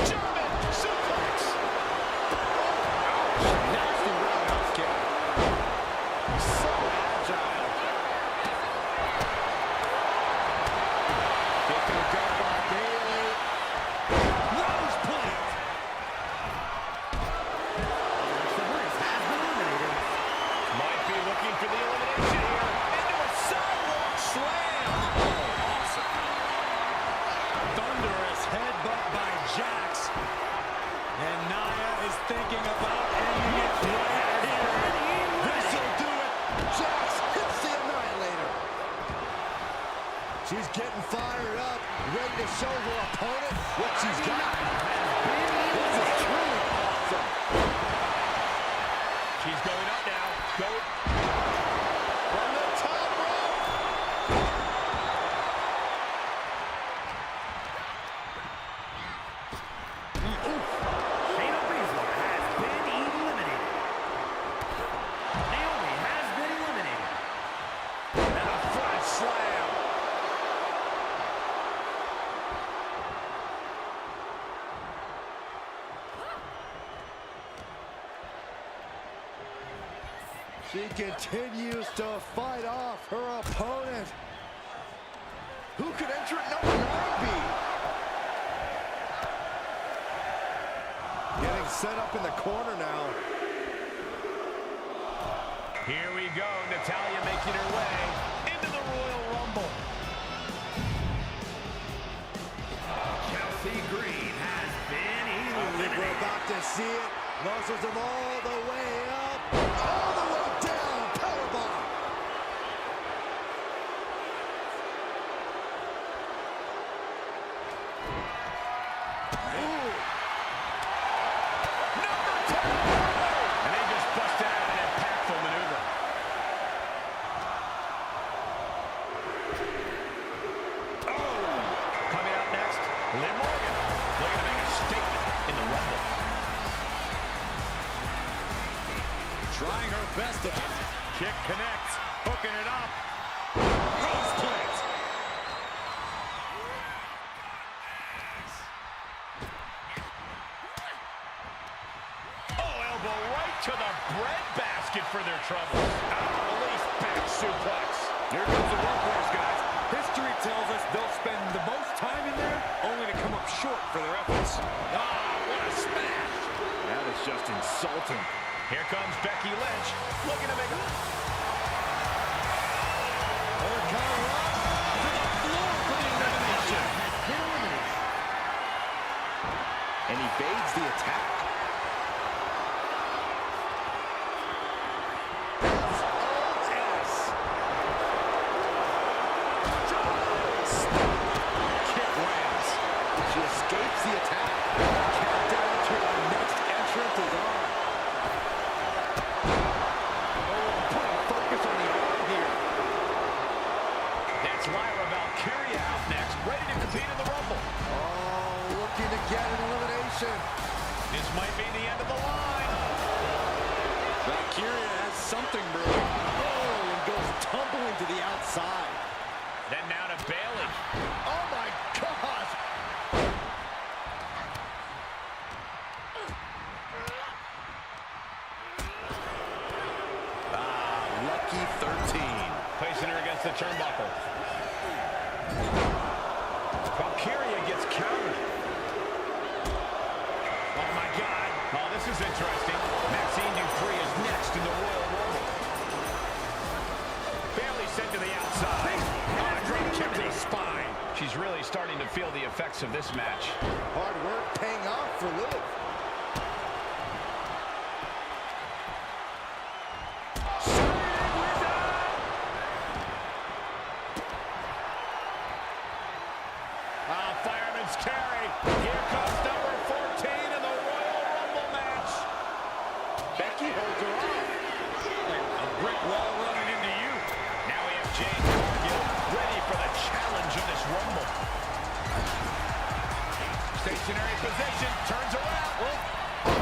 German suplex. Nasty roundhouse kick. So agile. Taking a gut by Bayley. Rose plate. Might be looking for the elimination here. Into a sidewalk slam. Awesome. Thunderous headbutt by Jax. And Nia is thinking about ending it right here. This'll do it. Jax hits the Annihilator. She's getting fired up, ready to show her opponent what she's got. This is truly awesome. She's going up now. Go. From the top rope. Shayna Baszler has been eliminated. Naomi has been eliminated. And a front slam. She continues to fight off her opponent. Who could enter at number 9 be? Getting set up in the corner now. Here we go. Natalya making her way into the Royal Rumble. Chelsea Green has been I think eliminated. we're about to see it. Muscles them all the way up, all the way down. Powerbomb. Ooh. And they just busted out an impactful maneuver. Coming up next, Liv Morgan looking to make a statement in the Rumble. Trying her best to kick connects, hooking it up. Rose plate. Oh, elbow right to the breadbasket for their troubles. Release back suplex. Here comes the workhorse, guys. History tells us they'll spend the most time in there only to come up short for their efforts. What a smash. That is just insulting. Here comes Becky Lynch looking to make a... And evades the attack. Kick lands. She escapes the attack. Countdown to our next entrant is on. Oh, putting focus on the arm here. That's Lyra Valkyria out next, ready to compete in the Rumble. Oh, get an elimination. This might be the end of the line. Valkyria has something brewing. Oh, and goes tumbling to the outside. Then now to Bayley. Oh my God! Lucky 13. Placing her against the turnbuckle. Valkyria gets countered. Oh my God. Oh, this is interesting. Maxine Dupree is next in the Royal Rumble. Bayley sent to the outside. Drop kick to the spine. She's really starting to feel the effects of this match. Hard work paying off for Liv. Fireman's carry. Here comes number 14 in the Royal Rumble match. Becky holds her off. A brick wall running into you. Now we have Jade Cargill ready for the challenge of this Rumble. Stationary position, turns around.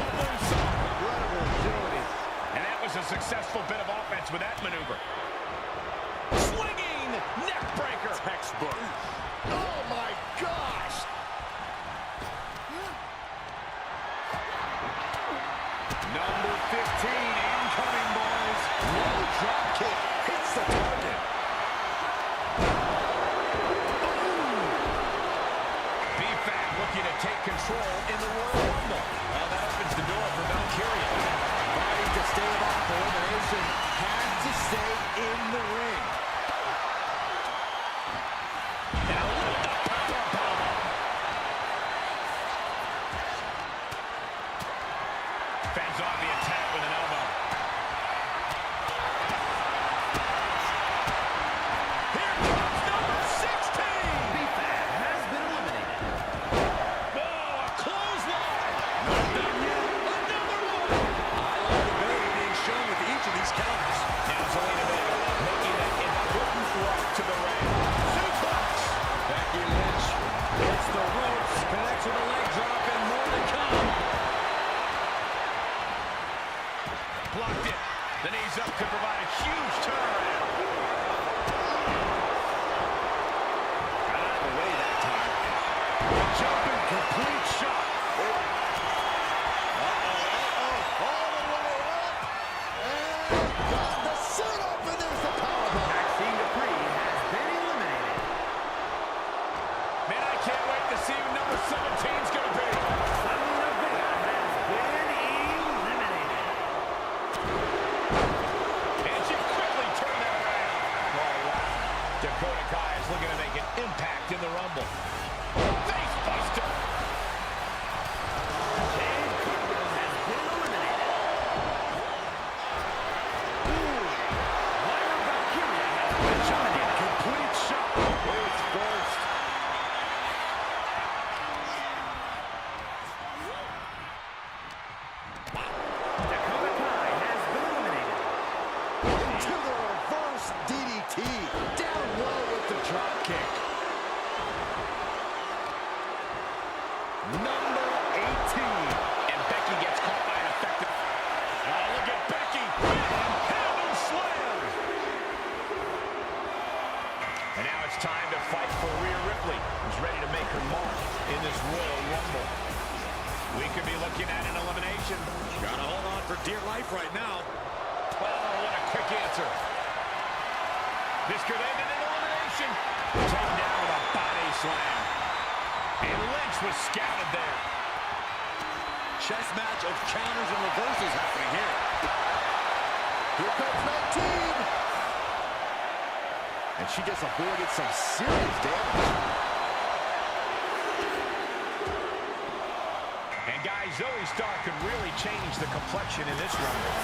Incredible agility. And that was a successful bit of offense with that maneuver. Swinging neck breaker. Textbook. Oh my gosh! Number 15 incoming, boys. No drop kick hits the target. B-Fat looking to take control in the Royal Rumble. Well, that opens the door for Valkyria. Fighting to stay off elimination, has to stay in the ring. Now with the powerbomb. Fends off the attack with an elbow. Here comes number 16. B-Fat has been eliminated. Oh, a clothesline. Not done yet. Another one. I like the ability being shown with each of these counters. Now Zelina Vega making that important walk to the ring. Suplex. Becky Lynch hits the ropes, connects with a leg drop, and more to come. Blocked it. The knees up could provide a huge turnaround. Got out of the way that time. A jumping complete shot. All the way up. And got the setup, and there's the powerbomb. Maxine Dupree has been eliminated. Man, I can't wait to see who number 17's going to be. Zelina Vega has been eliminated. And she quickly turned that around. Oh, wow. Dakota Kai is looking to make an impact in the Rumble. Face buster. Jade Cargill has been eliminated. Lyra Valkyria has been eliminated. Complete shot. Face first. Dakota Kai has been eliminated. Into the reverse DDT. Down low with the drop kick. Number 18. And Becky gets caught by an effective... Oh, look at Becky. Handle slam. And now it's time to fight for Rhea Ripley, who's ready to make her mark in this Royal Rumble. We could be looking at an elimination. Gotta hold on for dear life right now. Oh, what a quick answer. This could end in an elimination. Taken down with a body slam. And Lynch was scouted there. Chess match of counters and reversals happening here. Here comes 19. And she just avoided some serious damage. And guys, Zoe Stark could really change the complexion in this Rumble.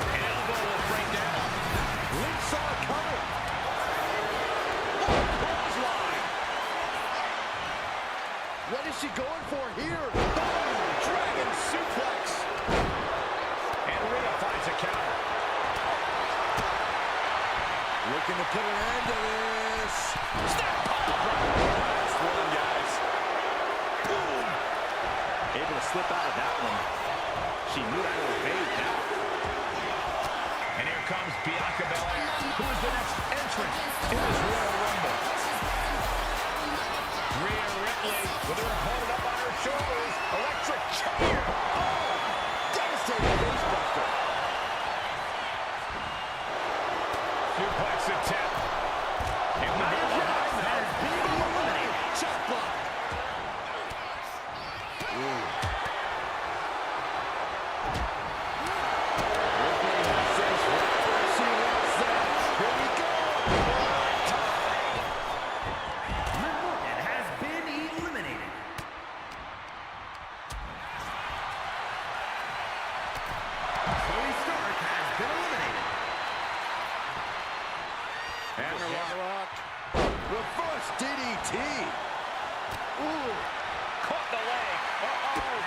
An elbow will bring down. Lynch saw it coming. Clothesline. What is she going for here? Boom! Dragon suplex. And Rhea finds a counter. Looking to put an end to this. Snap pile driver. Last one, guys. in this Royal Rumble. Rhea Ripley with her opponent up on her shoulders. Electric chair. Oh, Devastating facebuster. Suplex attempt. And the Nia Jax has been eliminated. Chop block. Reverse DDT. Ooh, caught the leg.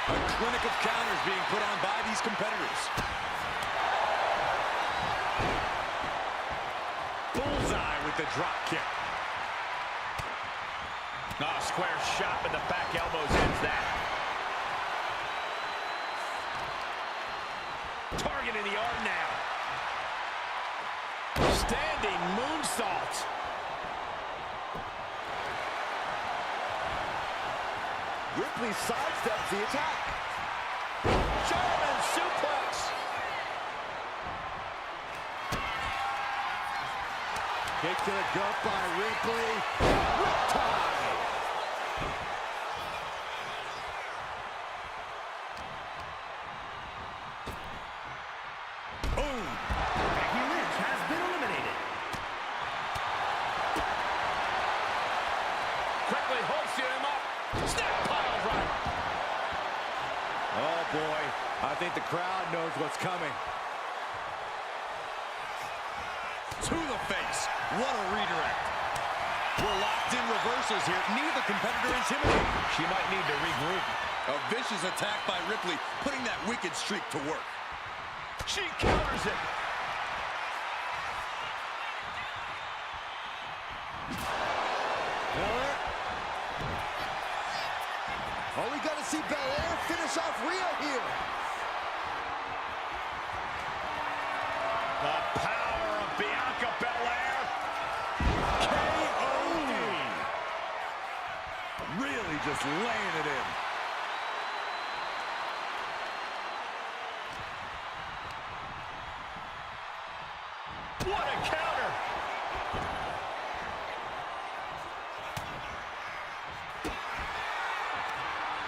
A clinic of counters being put on by these competitors. Bullseye with the drop kick. Oh, square shot with the back elbows ends that. Targeting the arm now. Standing moonsault. Ripley sidesteps the attack. German suplex. Kick to the gut by Ripley. Riptide. Boom. Becky Lynch has been eliminated. Quickly hoisting him up. Snap pile driver. Oh boy, I think the crowd knows what's coming. To the face. What a redirect. We're locked in reversals here. Neither competitor intimidated. She might need to regroup. A vicious attack by Ripley, putting that wicked streak to work. She counters it. Miller. Oh, we got to see Belair finish off Rio here. The power of Bianca Belair. KO. Really just laying it in. What a counter.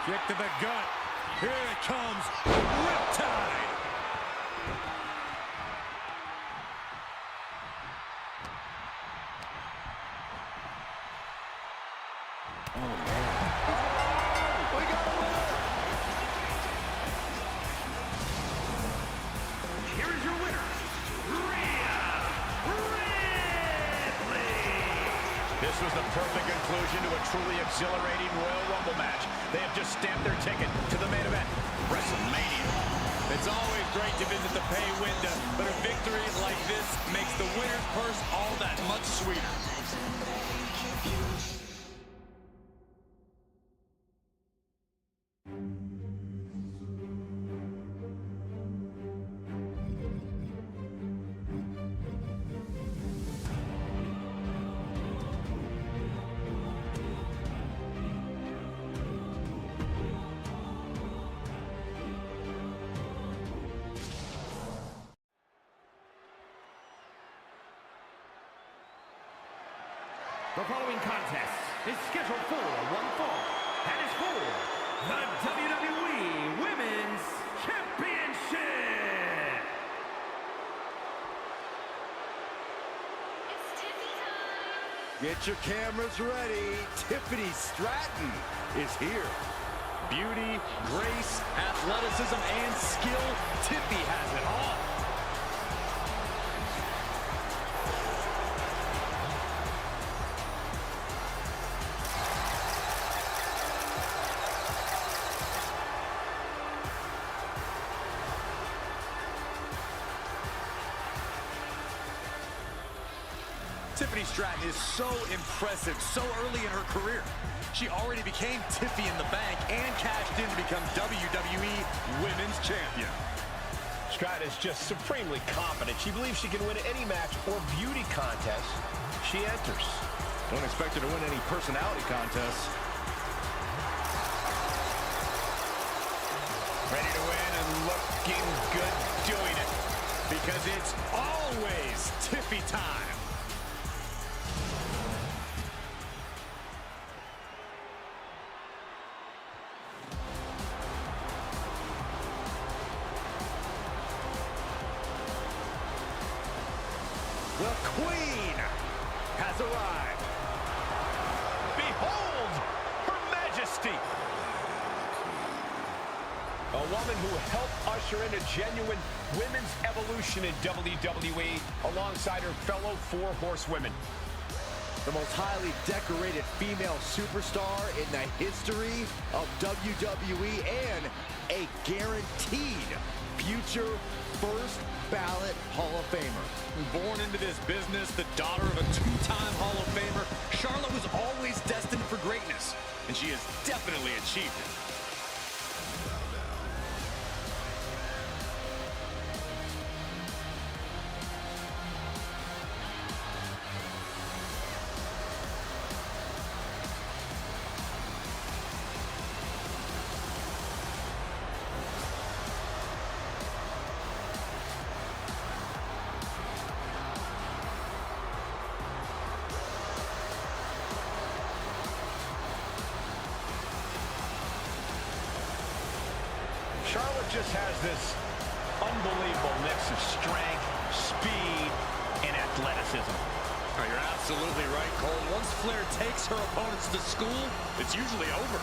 Kick to the gut. Here it comes. Riptide. Oh, man. Oh, we got a winner. Here is your winner, Rhea Ripley. This was the perfect conclusion to a truly exhilarating Royal Rumble match. They have just stamped their ticket to the main event, WrestleMania. It's always great to visit the pay window, but a victory like this makes the winner's purse all that much sweeter. The following contest is scheduled for one fall and is for the WWE Women's Championship. It's Tiffy time. Get your cameras ready. Tiffany Stratton is here. Beauty, grace, athleticism, and skill. Tiffy has it all. Tiffany Stratton is so impressive so early in her career. She already became Tiffy in the Bank and cashed in to become WWE Women's Champion. Stratton is just supremely confident. She believes she can win any match or beauty contest. she enters. Don't expect her to win any personality contests. Ready to win and looking good doing it. Because it's always Tiffy time. The Queen has arrived. Behold, Her Majesty. A woman who helped usher in a genuine women's evolution in WWE alongside her fellow four horsewomen. The most highly decorated female superstar in the history of WWE and a guaranteed future first ballot Hall of Famer. Born into this business, the daughter of a two-time Hall of Famer, Charlotte was always destined for greatness, and she has definitely achieved it. Charlotte just has this unbelievable mix of strength, speed, and athleticism. Oh, you're absolutely right, Cole. Once Flair takes her opponents to school, it's usually over.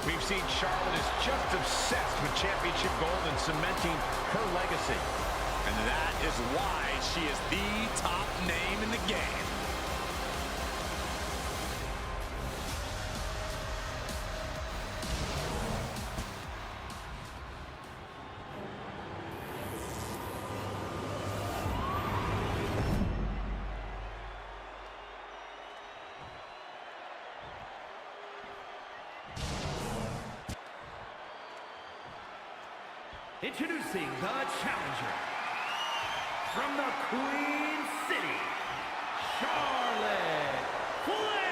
We've seen Charlotte is just obsessed with championship gold and cementing her legacy. And that is why she is the top name in the game. Introducing the challenger from the Queen City, Charlotte Flair.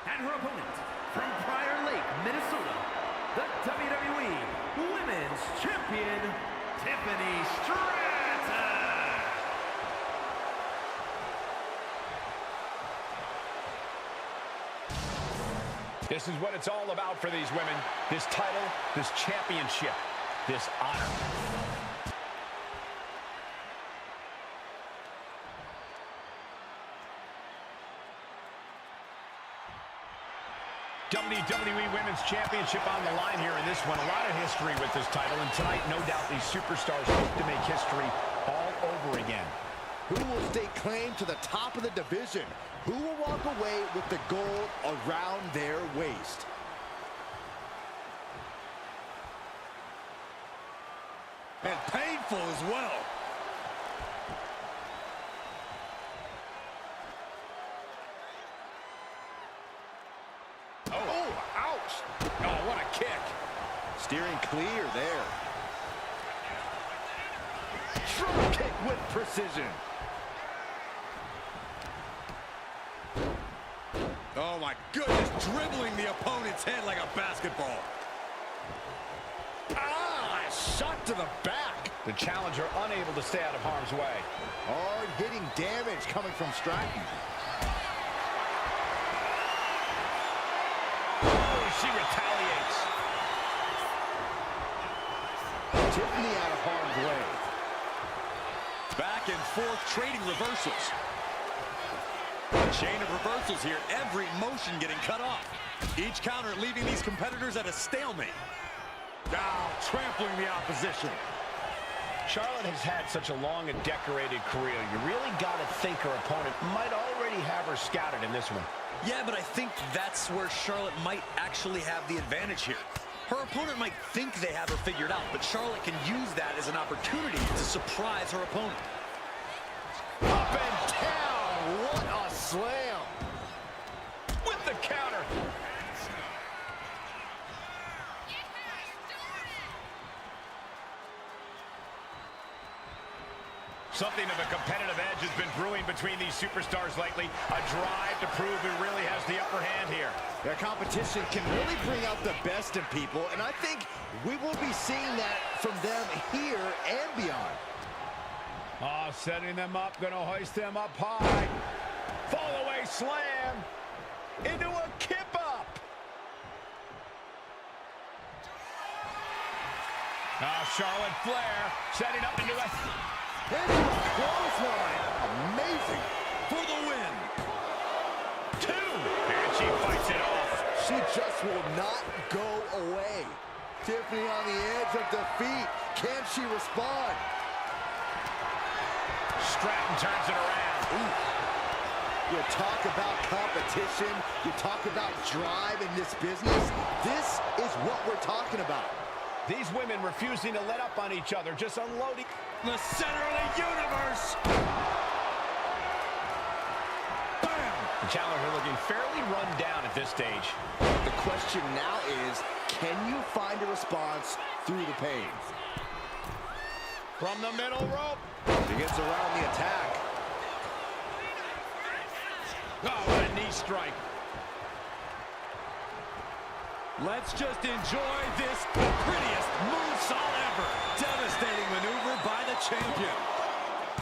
And her opponent from Prior Lake, Minnesota, the WWE Women's Champion, Tiffany Stratton. This is what it's all about for these women. This title, this championship, this honor. WWE Women's Championship on the line here in this one. A lot of history with this title, and tonight, no doubt, these superstars hope to make history all over again. Who will stake claim to the top of the division? Who will walk away with the gold around their waist? And painful as well. Oh, ouch! Oh, what a kick. Steering clear there. Drop kick with precision. Oh my goodness, dribbling the opponent's head like a basketball. Ah, shot to the back. The challenger unable to stay out of harm's way. Hard-hitting damage coming from Stratton. Oh, she retaliates. Tiffany out of harm's way. Back and forth, trading reversals. Chain of reversals here, every motion getting cut off. Each counter leaving these competitors at a stalemate. Now trampling the opposition. Charlotte has had such a long and decorated career. You really got to think her opponent might already have her scouted in this one. Yeah, but I think that's where Charlotte might actually have the advantage here. Her opponent might think they have her figured out, but Charlotte can use that as an opportunity to surprise her opponent. Up and down. What a slam. With the counter. Something of a competitive edge has been brewing between these superstars lately. A drive to prove who really has the upper hand here. Their competition can really bring out the best in people, and I think we will be seeing that from them here and beyond. Oh, setting them up, gonna hoist them up high. Fall away slam into a kip up. Charlotte Flair setting up into a clothesline. Amazing. For the win. 2. And she fights it off. She just will not go away. Tiffany on the edge of defeat. Can she respond? Stratton turns it around. Ooh. You talk about competition. You talk about drive in this business. This is what we're talking about. These women refusing to let up on each other, just unloading. The center of the universe. Bam! The challenger looking fairly run down at this stage. The question now is, can you find a response through the pain? From the middle rope. He gets around the attack. Oh, what a knee strike. Let's just enjoy this prettiest moonsault ever. Devastating maneuver by the champion.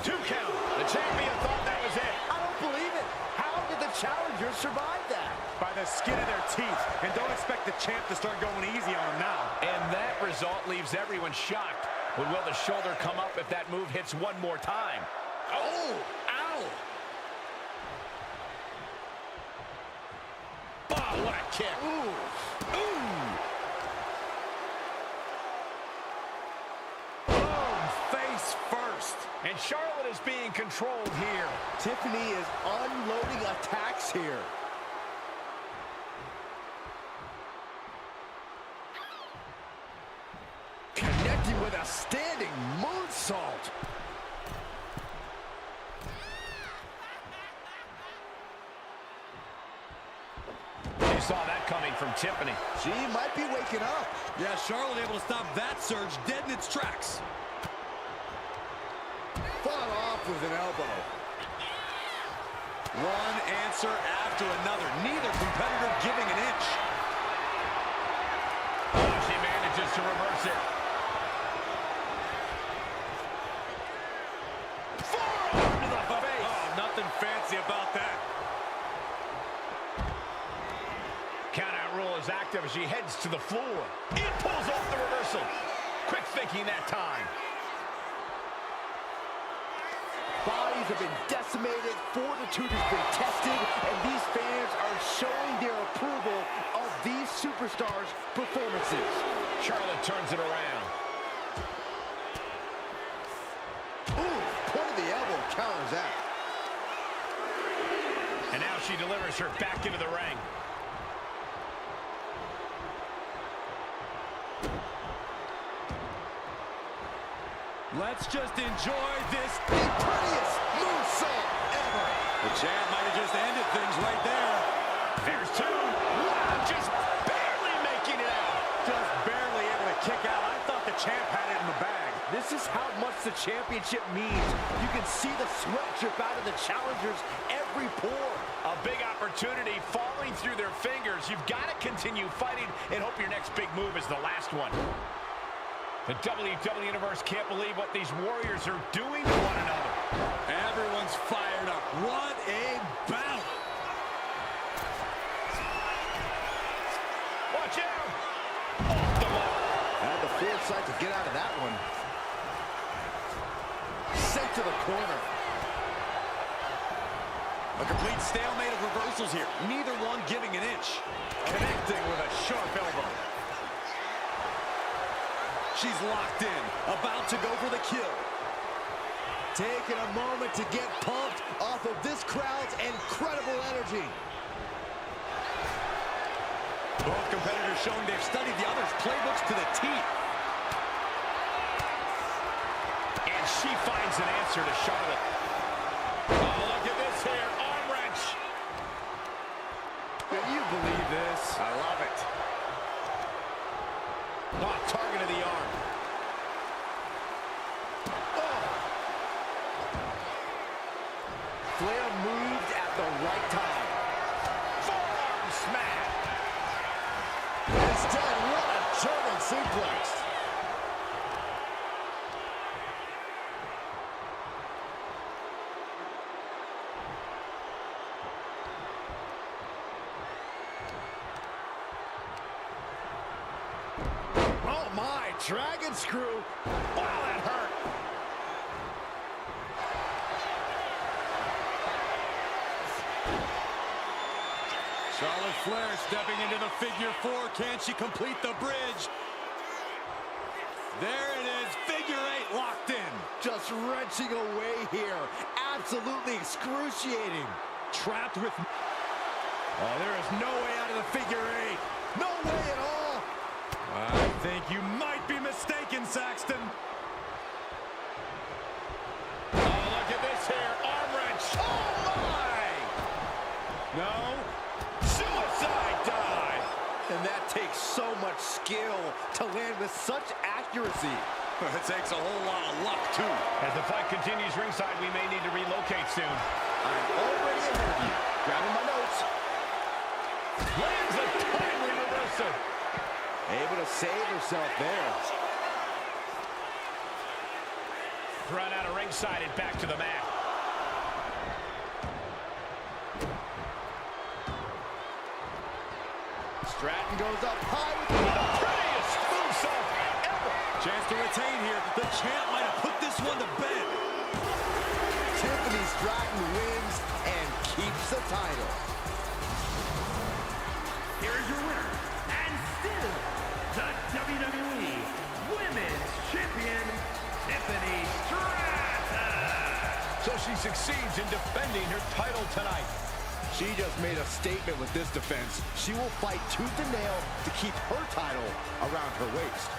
2 count. The champion thought that was it. I don't believe it. How did the challenger survive that? By the skin of their teeth. And don't expect the champ to start going easy on him now. And that result leaves everyone shocked. But will the shoulder come up if that move hits one more time? Oh! Ow! Oh, what a kick. Ooh. Ooh. Boom! Face first. And Charlotte is being controlled here. Tiffany is unloading attacks here. Connecting with a standing moonsault. You saw that coming from Tiffany. She might be waking up. Yeah, Charlotte able to stop that surge dead in its tracks. Fought off with an elbow. One answer after another. Neither competitor giving an inch. Oh, she manages to reverse it. Forearm to the face. Oh, nothing fancy about that. Countout rule is active as she heads to the floor. It pulls off the reversal. Quick thinking that time. Bodies have been decimated, fortitude has been tested, and these fans are showing their approval of these superstars' performances. Charlotte turns it around. Ooh, point of the elbow counters that. And now she delivers her back into the ring. Let's just enjoy this. The prettiest moonsault ever. The champ might have just ended things right there. There's 2. Wow, just barely making it out. Just barely able to kick out. I thought the champ had it in the bag. This is how much the championship means. You can see the sweat drip out of the challengers every pore. A big opportunity falling through their fingers. You've got to continue fighting and hope your next big move is the last one. The WWE Universe can't believe what these warriors are doing to one another. Everyone's fired up. What a bout. Watch out. Off the wall. Had the foresight to get out of that one. Sent to the corner. A complete stalemate of reversals here. Neither one giving an inch. Connecting with a sharp elbow. She's locked in, about to go for the kill. Taking a moment to get pumped off of this crowd's incredible energy. Both competitors showing they've studied the other's playbooks to the teeth. And she finds an answer to Charlotte. Oh, look at this here. Arm wrench. Can you believe this? I love it. Oh, target of the arm. Oh. Flair moved at the right time. Forearm smash. Instead, what a German suplex. Oh my, dragon screw. Wow, that hurt. Charlotte Flair stepping into the figure four. Can she complete the bridge? There it is, figure eight locked in. Just wrenching away here. Absolutely excruciating. Trapped with... Oh, there is no way out of the figure eight. No way at all. I think you might be mistaken, Saxton. Oh, look at this here. Arm wrench. Oh, my. No. Suicide dive. And that takes so much skill to land with such accuracy. It takes a whole lot of luck, too. As the fight continues ringside, we may need to relocate soon. I'm already ahead of you. Grabbing my notes. Lands a timely reversal. Able to save herself there. Thrown out of ringside and back to the mat. Stratton goes up high with the Prettiest moonsault ever. Chance to retain here. The champ might have put this one to bed. Tiffany Stratton wins and keeps the title. Here is your winner, and still the WWE Women's Champion, Tiffany Stratton. So she succeeds in defending her title tonight. She just made a statement with this defense. She will fight tooth and nail to keep her title around her waist.